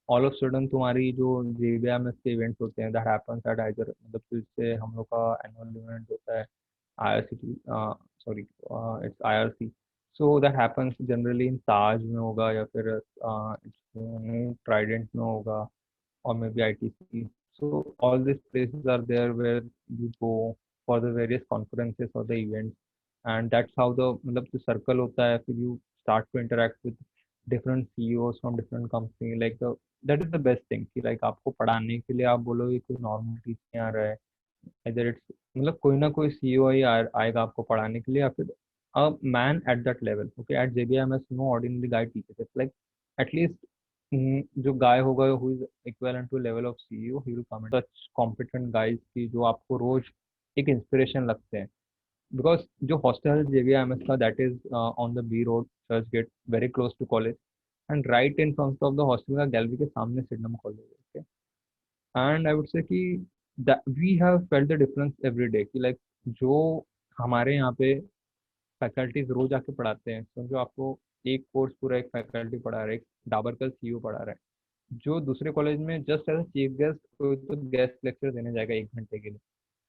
Speaker 2: ऑल ऑफ सडन तुम्हारी जो जेबीएमएस के इवेंट्स होते हैं, दैट हैपेंस एट आइदर, मतलब फिर से हम लोग का एनुअल इवेंट होता है IRCT, sorry it's IRC. So that happens generally in Taj में होगा, या फिर ट्राइडेंट में होगा, or maybe ITC. So all these places are there where you go for the various conferences or the events, and that's how the मतलब जो circle होता है, फिर you start to interact with different CEOs from different company, like the that is the best thing, कि like आपको पढ़ाने के लिए आप बोलोगे कोई नॉर्मल टीचर आ रहा है, इधर इट्स मतलब कोई ना कोई सीईओ ही आएगा आपको पढ़ाने के लिए, या फिर a man at that level. Okay, at JBMS no ordinary guy teachers, it's like at least जो गाय होगा who is equivalent to level of CEO, he will come in such competent guys की जो आपको रोज एक इंस्पिरेशन लगते हैं। बिकॉज जो हॉस्टल जेबीएमएस का, that is on the B road, Churchgate, very close to college, and right in front of the hostel का गैलरी के सामने Sydenham college. And I would say कि we have felt the difference every day, कि लाइक जो हमारे यहाँ पे फैकल्टीज रोज आके पढ़ाते हैं, समझो आपको एक कोर्स पूरा एक फैकल्टी पढ़ा रहा है, एक डाबर का सीईओ पढ़ा रहा है, जो दूसरे कॉलेज में जस्ट एज चीफ गेस्ट कोई तो गेस्ट लेक्चर देने जाएगा 1 घंटे के लिए,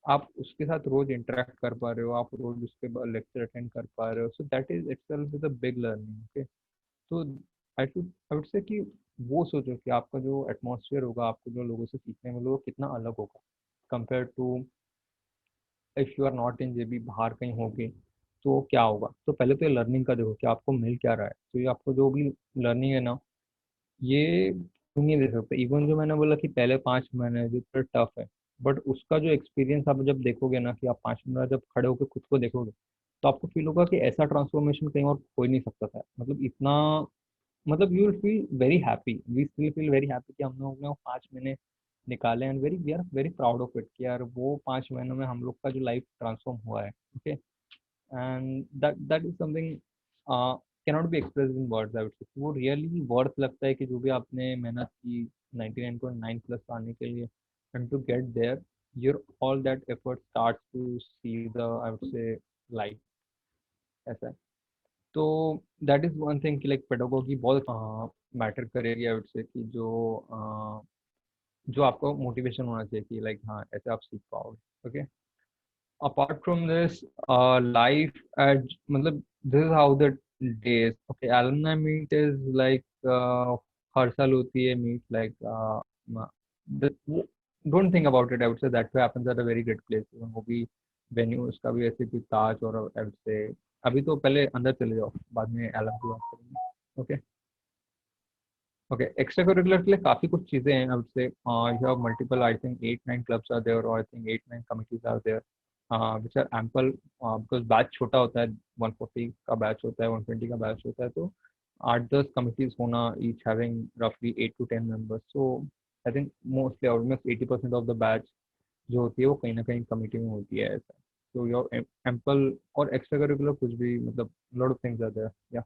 Speaker 2: आप उसके साथ रोज इंटरेक्ट कर पा रहे हो, आप रोज उसके लेक्चर अटेंड कर पा रहे हो, सो that is itself is a big learning. Okay, तो आई वुड से कि वो सोचो कि आपका जो एटमॉस्फेयर होगा, आपको जो लोगों से सीखने में मिलेगा, वो कितना अलग होगा compare to if you are not in JB, बाहर कहीं होगे तो क्या होगा। तो पहले तो ये लर्निंग का देखो कि आपको मिल क्या रहा है। तो ये आपको जो भी लर्निंग है ना, ये तुम नहीं दे सकते। इवन जो मैंने बोला कि पहले 5 महीने जो थोड़ा टफ है, बट उसका जो एक्सपीरियंस आप जब देखोगे ना, कि आप 5 मिनट जब खड़े होकर खुद को देखोगे, तो आपको फील होगा कि ऐसा ट्रांसफॉर्मेशन कहीं और हो ही नहीं सकता था। मतलब इतना, मतलब you will feel very happy, we still feel very happy कि हम लोग ने वो 5 महीने निकाले, and very we are very proud of it, कि यार वो 5 महीनों में हम लोग का जो लाइफ ट्रांसफॉर्म हुआ है। Okay, and that is something cannot be express in words. I would से वो रियली वर्थ लगता है, कि जो भी आपने मेहनत की 99.9 प्लस आने के लिए, and to get there your all that effort start to see the, I would say, life. ऐसा है। तो दैट इज वन थिंग कि लाइक पेडागोगी बहुत मैटर करेगी, आई वुड से, कि जो आपको मोटिवेशन होना चाहिए, कि लाइक हाँ ऐसे आप सीख पाओगे। Okay, apart from this, life at मतलब this is how the days, okay, alumni meet is like हर साल होती है meet, like the, don't think about it, I would say that way happens at a very good place, वो भी venue उसका भी ऐसे भी ताज, और I would say अभी तो पहले अंदर चले जाओ, बाद में alum की बात करेंगे। ओके, ओके, एक्स्ट्रा करिकुलर के लिए काफी कुछ चीजें हैं, I would say you have multiple, I think 8 9 clubs are there, और I think 8 9 committees are there, which are ample, because batch छोटा होता है, 140 का बैच होता है, 120 का बैच होता है, तो 8 10 कमिटीज होना, ईच हैविंग रफली 8 to 10 members. So I think mostly almost 80% of the batch जो होती है वो कहीं ना कहीं कमिटी में होती है, ऐसा। तो योर एम्पल, और एक्स्ट्रा करिकुलर कुछ भी, मतलब lot of things are there.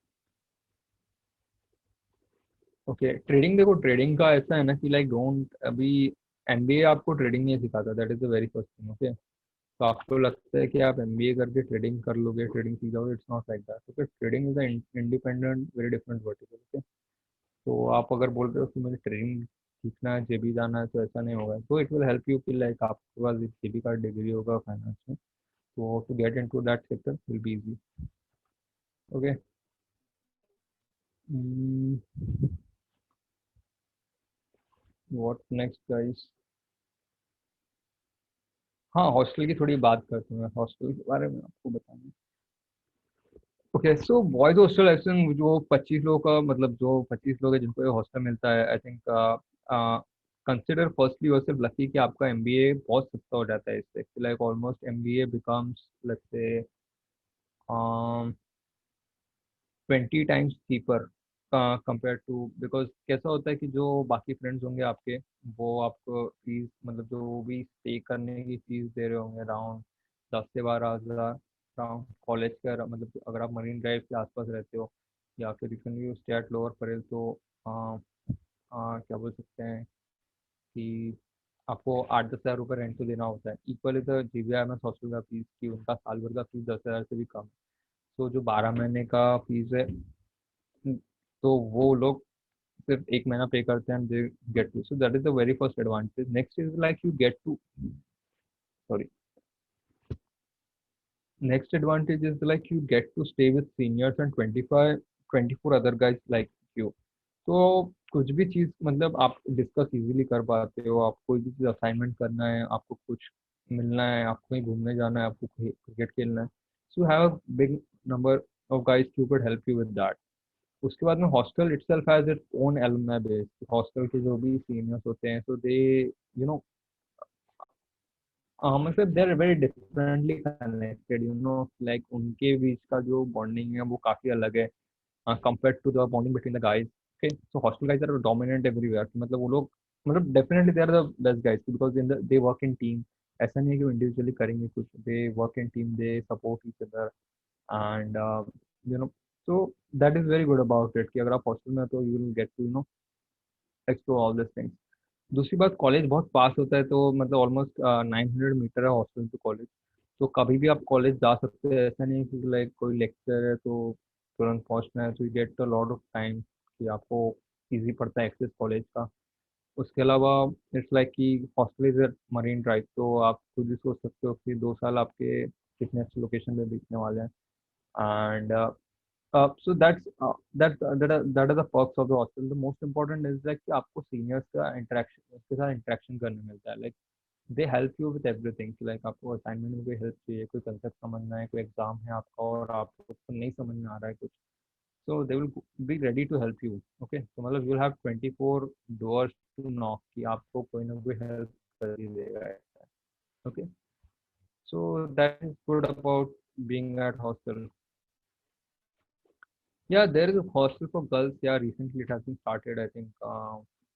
Speaker 2: Okay, trading देखो, ट्रेडिंग का ऐसा है ना कि लाइक डोंट अभी एमबीए आपको ट्रेडिंग नहीं सिखाता, that is the very first thing. Okay, तो आपको लगता है कि आप एमबीए करके ट्रेडिंग कर लोगे, ट्रेडिंग सीख जाओगे, it's not like that. Okay, trading is independent very different vertical. Okay, तो आप अगर बोल रहे हो कि मुझे ट्रेडिंग सीखना है, जेबी जाना है, तो ऐसा नहीं होगा। तो इट विल हेल्प यू कि लाइक आपके पास जेबी का डिग्री होगा फाइनेंस में, तो to get into that sector will be easy. Okay, what next guys? हाँ, हॉस्टल की थोड़ी बात करते हैं, हॉस्टल के बारे में आपको बताऊँ। ओके, सो बॉयज हॉस्टल ऐसे जो 25 लोगों का, मतलब जो 25 लोग हैं जिनको ये हॉस्टल मिलता है, I think consider firstly yourself lucky कि आपका एमबीए बहुत सस्ता हो जाता है इससे। Like almost MBA becomes let's say 20 times cheaper compare to, because कैसा होता है कि जो बाकी फ्रेंड्स होंगे आपके, वो आपको फीस, मतलब जो भी स्टे करने की फीस दे रहे होंगे अराउंड 10 से 12 हज़ार अराउंड कॉलेज का। मतलब अगर आप मरीन ड्राइव के आसपास रहते हो या फिर you stay at lower Parel, तो क्या बोल सकते हैं कि आपको 8-10 हज़ार रुपये रेंट तो देना होता है। इक्वल इज GBIMS हॉस्टल का फीस, कि उनका साल भर का फीस 10 हज़ार से भी कम। तो जो 12 महीने का फीस है, तो वो लोग सिर्फ एक महीना पे करते हैं, they get to, so that is the very first advantage. Next is like you get to, sorry, next advantage is like you get to stay with seniors and 24 other guys like you। तो कुछ भी चीज़ मतलब आप डिस्कस इजीली कर पाते हो। आप कोई भी चीज़ असाइनमेंट करना है, आपको कुछ मिलना है, आपको कहीं घूमने जाना है, आपको क्रिकेट खेलना है, so have a big number of guys who could help you with that. उसके बाद में hostel itself has its own alumni base. Hostel के जो भी सीनियर्स होते हैं, सो दे यू नो मतलब they are very differently connected, like उनके बीच का जो बॉन्डिंग है वो काफ़ी अलग है compare to the bonding between the guys. Okay, so hostel guys are dominant everywhere, मतलब वो लोग, मतलब definitely they are the best guys, because in they work in team. ऐसा नहीं है कि वो इंडिविजुअली करेंगे कुछ, they work in team, they support each other, and you know so that is very good about it, कि अगर आप हॉस्टल में हो तो you will gate to explore all this things. दूसरी बात, कॉलेज बहुत पास होता है, तो मतलब ऑलमोस्ट 900 मीटर है हॉस्टल टू कॉलेज। तो कभी भी आप कॉलेज जा सकते हैं, ऐसा नहीं है कि लाइक कोई लेक्चर है तो तुरंत पहुंचना है, तो you get a lot of time कि आपको इजी पड़ता है एक्सेस कॉलेज का। उसके अलावा इट्स लाइक कि हॉस्टल इज मरीन ड्राइव, तो आप खुद ही सोच सकते हो कि 2 साल आपके कितने अच्छे लोकेशन पे बीतने वाले हैं। And so that are the perks of the hostel. The most important is like कि आपको seniors का interaction, उसके साथ interaction करने मिलता है। Like they help you with everything। Like आपको assignment में कोई help चाहिए, कोई concept समझना है, कोई exam है आपका और आपको नहीं समझ में आ रहा है कुछ, so they will be ready to help you। Okay, so मतलब you will have 24 doors to knock कि आपको कोई ना कोई help कर ही देगा ऐसा। Okay, so that is good about being at hostel। Yeah, there is a hostel for girls. Yeah, recently it has been started. I think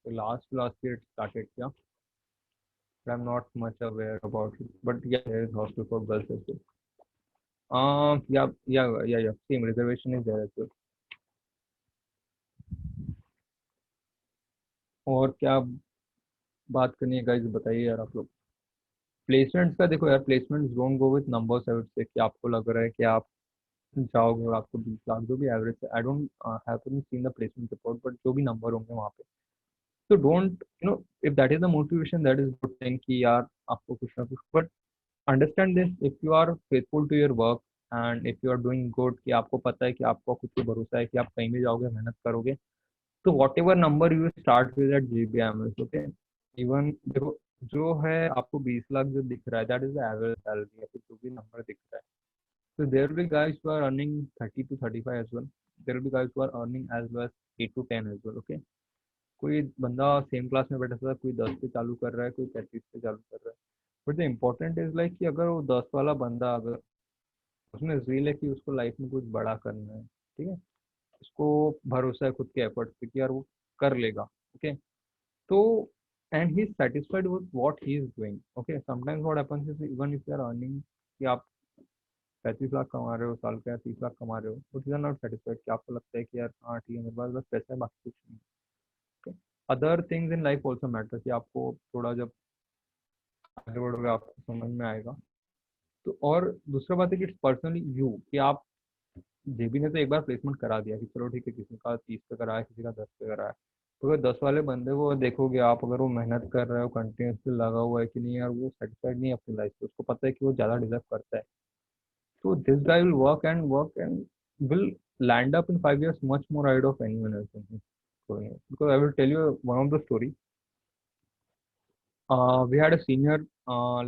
Speaker 2: last year it started. Yeah, but I'm not much aware about it. But yeah, there is hostel for girls as well. Yeah. Same reservation is there as well. और क्या बात करनी है गाइस, बताइए यार आप लोग। प्लेसमेंट्स का देखो यार, placements don't go with numbers, I would say, कि आपको लग रहा है कि आप जाओगे और आपको 20 लाख जो भी एवरेज है, I don't have seen the placement report, but जो भी नंबर होंगे वहाँ पे, so don't, if that is the motivation, that is good thing कि यार आपको कुछ ना कुछ, but understand this, if you are faithful to your work and if you are doing good, कि आपको पता है कि आपको खुद पे भरोसा है कि आप कहीं भी जाओगे मेहनत करोगे, तो whatever number you start with at GBMS, okay, even देखो जो है आपको 20 लाख जो दिख रहा है, that is the average salary, या फिर जो भी नंबर दिख रहा है, so there will be guys who are earning 30 to 35 as well, there will be guys who are earning as low as 8 to 10 as well। Okay, कोई बंदा सेम क्लास में बैठा था, कोई 10 पे चालू कर रहा है, कोई 35 पे चालू कर रहा है, but the important is like कि अगर वो 10 वाला बंदा, अगर उसमें रील है कि उसको लाइफ में कुछ बड़ा करना है, ठीक है, उसको भरोसा है खुद के एफर्ट्स पे कि यार वो कर लेगा। ओके, तो and he is satisfied with what he is doing. Okay, sometimes what happens is even if you are earning कि आप 35 लाख कमा रहे हो साल का या 30 लाख कमा रहे हो, but you are not satisfied, कि आपको लगता है कि यार हाँ ठीक है, मेरे पास बस पैसा है, बाकी कुछ नहीं। Other things in life also matter, कि आपको थोड़ा जब आगे बढ़ोगे आपको समझ में आएगा। तो और दूसरा बात है कि इट्स पर्सनली यू, कि आप, जेबी ने तो एक बार प्लेसमेंट करा दिया कि चलो ठीक है, किसी का 30 पे कराया, किसी का 10 पे कराया, तो अगर 10 वाले बंदे को देखोगे आप, अगर वो मेहनत कर रहा है, वो कंटिन्यूसली लगा हुआ है कि नहीं यार, वो सेटिस्फाइड नहीं है अपनी लाइफ से, उसको पता है कि वो ज़्यादा डिजर्व करता है, तो this guy will work and will land up in 5 years much more ahead of anyone else in his career. Because I will tell you one of the story. We had a senior,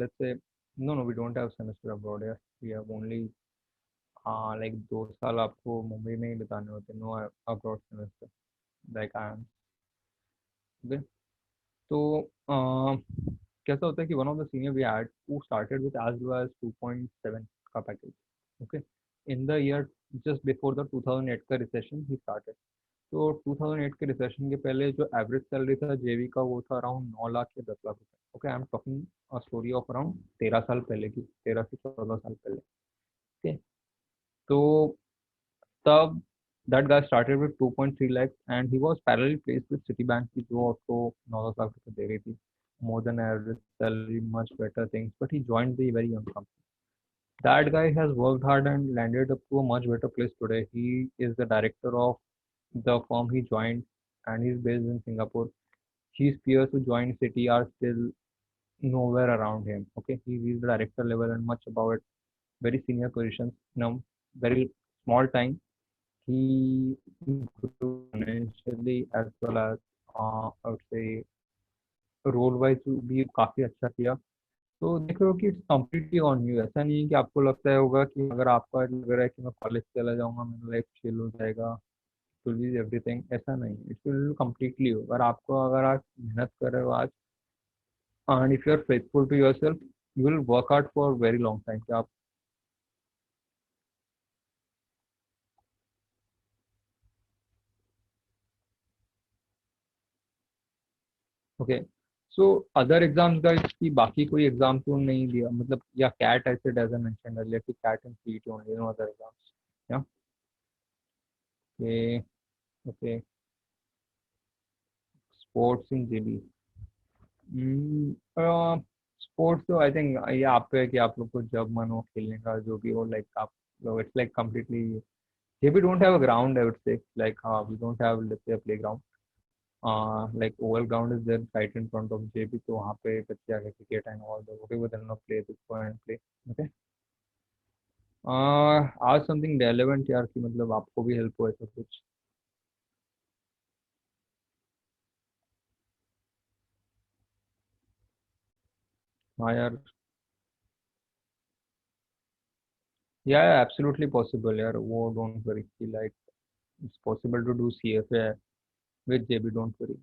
Speaker 2: let's say, no, we don't have semester abroad here. We have only like 2 साल आपको मुंबई में ही बिताने होते हैं, no abroad semester like I am. Okay. तो कैसा होता है कि one of the senior we had who started with as low as 2.7 का package, okay, in the year just before the 2008 का recession he started. तो 2008 के रिसेशन के पहले जो एवरेज सैलरी था जेवी का, वो था अराउंड 9 लाख या 10 लाख रुपए। Okay, I am talking a story of around 13 साल पहले की, 13 से 14 साल पहले। ओके, तो तब that guy started with 2.3 lakhs and he was parallelly placed with city bank की, जो उसको 9 लाख रुपए दे रही थी, more than average salary, much better things, but he joined the very young company. That guy has worked hard and landed up to a much better place today. He is the director of the firm he joined, and he's based in Singapore. His peers who joined City are still nowhere around him. Okay, he is the director level and much above it. Very senior positions. Now, very small time. He grew financially as well as I would say role wise भी काफी अच्छा किया. तो देख रहे हो कि इट्स कम्प्लीटली ऑन यू. ऐसा नहीं है कि आपको लगता है होगा कि अगर आपका लग रहा है कि मैं कॉलेज चला जाऊंगा, मेरा लाइफ चिल हो जाएगा, विल बी एवरीथिंग, ऐसा नहीं. इट विल कम्प्लीटली हो. अगर आपको, अगर आप मेहनत कर रहे हो आज, and if you are faithful to your self, you will work out for very long time. कि आप, ओके, सो अदर एग्जाम्स का की बाकी कोई एग्जाम तो नहीं दिया, मतलब, या कैट ऐसे एज आई मेंशन अर्लियर कि CAT and CET only, no other exams. Yeah okay. Okay, sports in GB. Sports तो आई थिंक ये आप पे है कि आप लोग को जब मन हो खेलने का, जो भी हो, लाइक आप लोग, इट्स लाइक कम्प्लीटली, ये भी don't have a ground, I would say, like हाँ, we don't have let's say play ground, like oval ground is there right in front of JB, तो वहाँ पे बच्चे आके cricket and all the, okay, with no play this point play. Okay, आज समथिंग रेलेवेंट यार, कि मतलब आपको भी हेल्प हो ऐसा कुछ. हाँ यार, या एब्सोल्युटली पॉसिबल यार, वो don't worry, like it's possible to do CFA with JB, don't worry.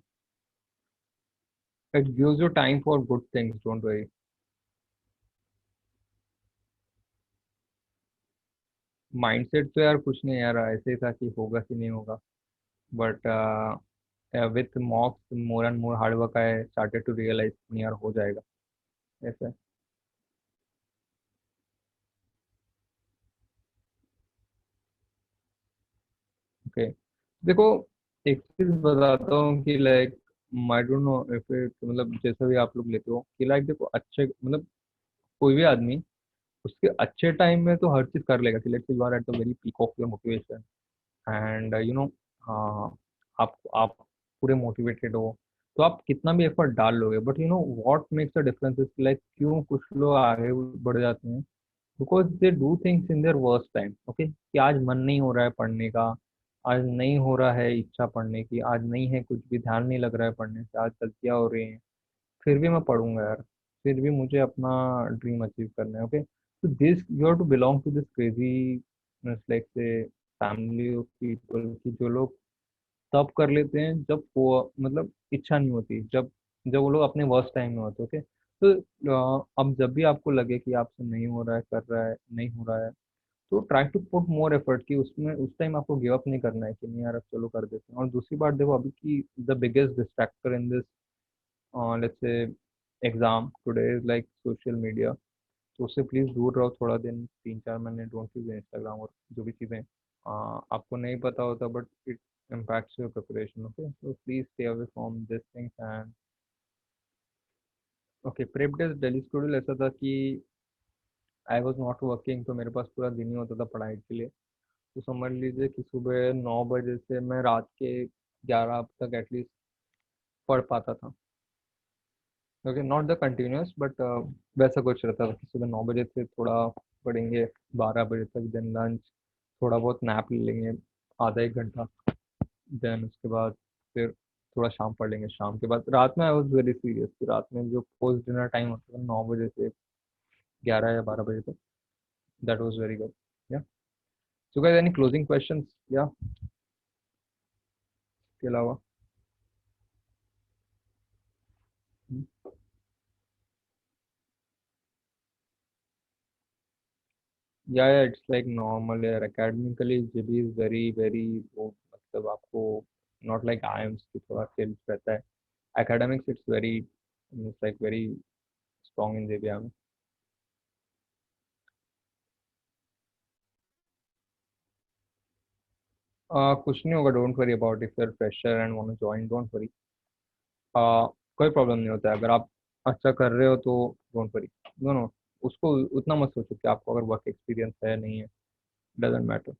Speaker 2: It gives you time for good things, don't worry. Mindset तो यार कुछ नहीं यार, ऐसे ही था कि होगा कि नहीं होगा, but with mocks more and more hard work I started to realise यार हो जाएगा ऐसा. ओके, देखो, एक चीज बताता हूँ कि like, I don't know if it, मतलब जैसा भी आप लोग लेते हो कि लाइक, देखो, अच्छे मतलब कोई भी आदमी उसके अच्छे टाइम में तो हर चीज कर लेगा, कि let's say you are at the very peak of your motivation and you know, आप पूरे मोटिवेटेड हो, तो आप कितना भी एफर्ट डाल लोगे, but you know what makes the difference is like, क्यों कुछ लोग आगे बढ़ जाते हैं, because they do things in their worst time. Okay, कि आज मन नहीं हो रहा है पढ़ने का, आज नहीं हो रहा है इच्छा पढ़ने की, आज नहीं है कुछ भी, ध्यान नहीं लग रहा है पढ़ने से, आज गलतियाँ हो रही हैं, फिर भी मैं पढ़ूंगा यार, फिर भी मुझे अपना ड्रीम अचीव करना है. ओके, तो this you have to belong to this crazy, like say family of people, कि जो लोग तब कर लेते हैं जब वो, मतलब इच्छा नहीं होती, जब जब वो लोग अपने वर्स्ट टाइम में होते. ओके, तो अब जब भी आपको लगे कि आपसे नहीं हो रहा है, कर रहा है, नहीं हो रहा है, तो try to put more effort, कि उसमें उस टाइम आपको गिव अप नहीं करना है, कि नहीं यार अब चलो कर देते हैं. और दूसरी बात देखो अभी की, the biggest distractor in this, let's say exam today is like social media. तो उससे प्लीज़ दूर रहो थोड़ा दिन, 3-4 महीने डोंट यूज इंस्टाग्राम और जो भी चीज़ें आपको नहीं पता होता, but it impacts your preparation. Okay, so please stay away from these things and okay, prep days Delhi studio ऐसा था कि आई वॉज नॉट वर्किंग, तो मेरे पास पूरा दिन ही होता था पढ़ाई के लिए। तो समझ लीजिए कि सुबह 9 बजे से मैं रात के 11 तक एटलीस्ट पढ़ पाता था। Okay, not the continuous but वैसा कुछ रहता था कि सुबह 9 बजे से थोड़ा पढ़ेंगे, 12 बजे तक, देन लंच, थोड़ा बहुत नैप ले लेंगे आधा एक घंटा, देन उसके बाद फिर थोड़ा शाम पढ़ लेंगे। शाम के बाद रात में आई वॉज वेरी सीरियस कि रात में जो पोस्ट डिनर टाइम होता था 9 बजे से 11 या 12 बजे तक, that was very good. Yeah so guys, any closing questions या के अलावा? या इट्स लाइक नॉर्मल यार, academically JB is very very, वो मतलब आपको नॉट लाइक आईएम्स की थोड़ा चिल रहता है। Academics it's very, it's like very strong in JB में। कुछ नहीं होगा, don't worry about if you're fresher and want to join, don't worry. कोई प्रॉब्लम नहीं होता है अगर आप अच्छा कर रहे हो तो, डोंट वरी। नो नो, उसको उतना मत सोचो कि आपको अगर वर्क एक्सपीरियंस है नहीं है, doesn't matter,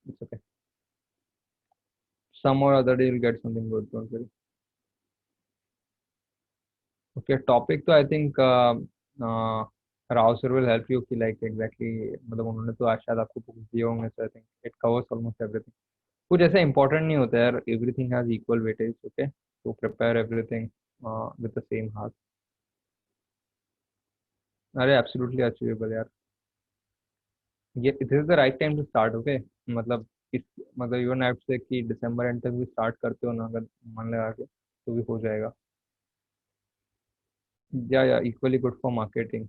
Speaker 2: it's okay, some और other day will get something good, don't worry. Okay, topic तो I think Rao sir will help you कि लाइक एग्जैक्टली, मतलब उन्होंने तो आज शायद आपको बुक्स दिए होंगे, so I think it covers almost everything. कुछ ऐसा इंपॉर्टेंट नहीं होता है यार, everything has equal weightage, okay, तो prepare everything with the same heart. अरे एब्सोल्युटली अचीवेबल यार, ये this is the right time to start, okay. मतलब इस, मतलब इवन ऐप से कि दिसंबर एंड तक भी स्टार्ट करते हो ना अगर मन लगा के, तो भी हो जाएगा। या equally good for marketing.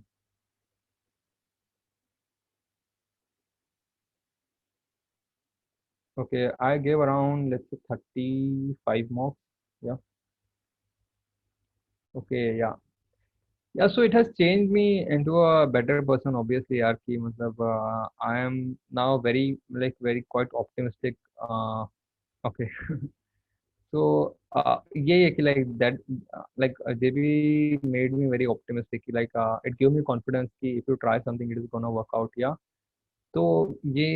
Speaker 2: Okay, I gave around let's say 35 marks. Yeah. Okay. Yeah. Yeah. So it has changed me into a better person. Obviously, यार कि मतलब I am now very like very quite optimistic. Okay. So ये है कि like that like they be made me very optimistic. Like it gave me confidence कि if you try something, it is gonna work out. Yeah. तो ये,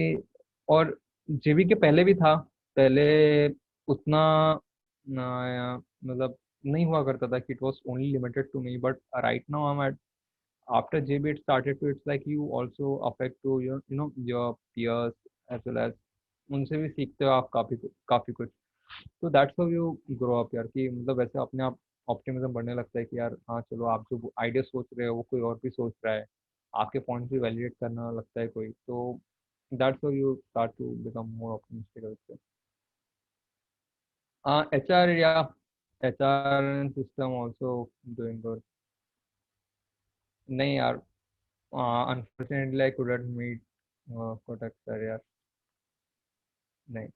Speaker 2: और जेबी के पहले भी था, पहले उतना मतलब नहीं हुआ करता था कि it was only limited to me, but right now I am at, after JB it started to, it's like you also affect to you know your peers as well as, उनसे भी सीखते हो आप काफी काफी कुछ। तो that's how you grow up यार, कि मतलब वैसे अपने आप ऑप्टिमिज्म बढ़ने लगता है कि यार हाँ चलो, आप जो आइडिया सोच रहे हो वो कोई और भी सोच रहा है, आपके पॉइंट्स भी वैलिडेट करना लगता है कोई, तो that's how you start to become more optimistic, I would say. HR, yeah, HR system also doing good. नहीं यार, unfortunately I couldn't meet Kotak sir यार, नहीं।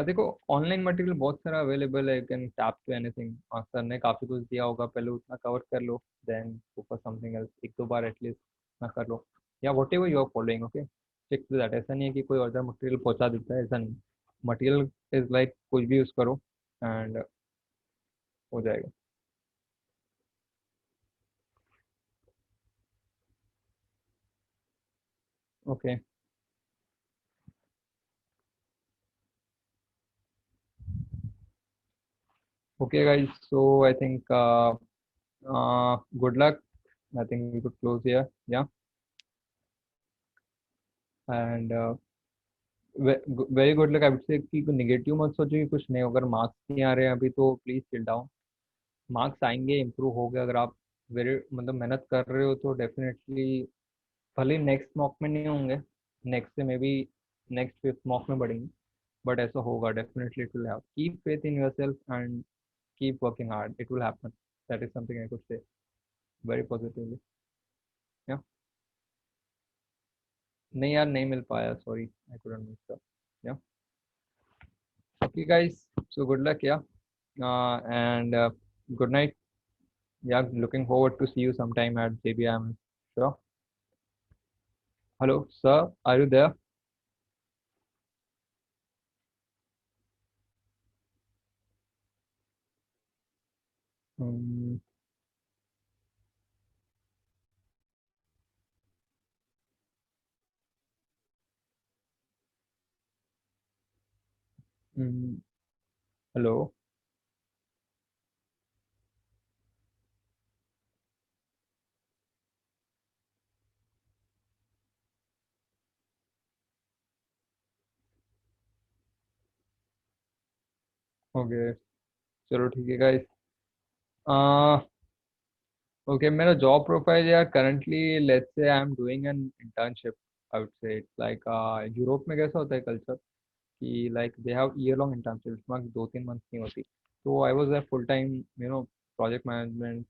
Speaker 2: देखो, ऑनलाइन मटेरियल बहुत सारा अवेलेबल है, you can tap to anything. Sir ने काफ़ी कुछ दिया होगा, पहले उतना कवर कर लो, देन फोकस समथिंग एल्स, एक दो बार एटलीस्ट ना कर लो, या whatever you are following, okay, stick to that. ऐसा नहीं है कि कोई और मटेरियल पहुंचा देता है, ऐसा नहीं। मटेरियल इज लाइक कुछ भी यूज़ करो एंड हो जाएगा। Okay, okay guys, so I think good luck, I think we could close here, yeah, and very good luck. I would say कि नेगेटिव मत सोचो कि कुछ नहीं, अगर मार्क्स नहीं आ रहे हैं अभी तो प्लीज चिल डाउन, मार्क्स आएंगे, इम्प्रूव हो गए, अगर आप वेरी मतलब मेहनत कर रहे हो तो डेफिनेटली, भले नेक्स्ट मॉक में नहीं होंगे, नेक्स्ट से may be next fifth mock में बढ़ेंगे, बट ऐसा होगा definitely, it will have, keep faith in yourself and keep working hard, it will happen, that is something I could say very positively. या, नहीं यार, नहीं मिल पाया, सॉरी, आई कुडंट मिस। या, okay guys, so good luck, या, and good night. Yeah, looking forward to see you sometime at JBM. Sure. Hello, sir. Are you there? Hello. Okay, चलो ठीक है गाइस। ओके, मेरा जॉब प्रोफाइल यार currently let's say I am doing an internship. I would से इट्स लाइक यूरोप में कैसा होता है कल्चर कि like they have year long internship, इसमें 2-3 मंथ नहीं होती। तो I was a full time project management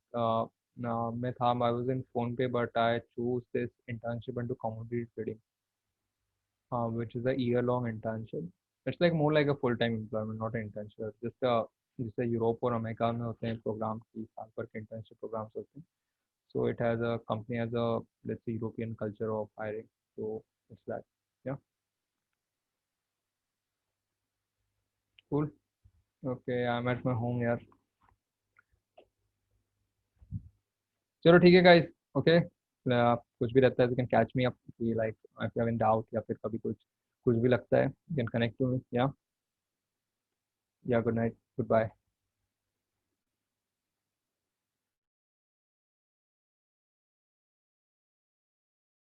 Speaker 2: में था। आई वाज इन फोन पे but I choose this internship into commodity trading, which is a year-long internship. It's like more like a full-time employment, not an internship. Just जैसे यूरोप और अमेरिका में होते हैं प्रोग्राम की साल भर के इंटर्नशिप प्रोग्राम्स होते हैं। So it has a company has a, let's say, European culture of hiring. So it's that. Yeah, cool. Okay, I'm at my home यार। चलो ठीक है guys। Okay, आप कुछ भी रहता है you can catch me up कि like if you have any doubt या फिर कभी कुछ कुछ भी लगता है you can connect to me। Yeah, yeah, good night, goodbye।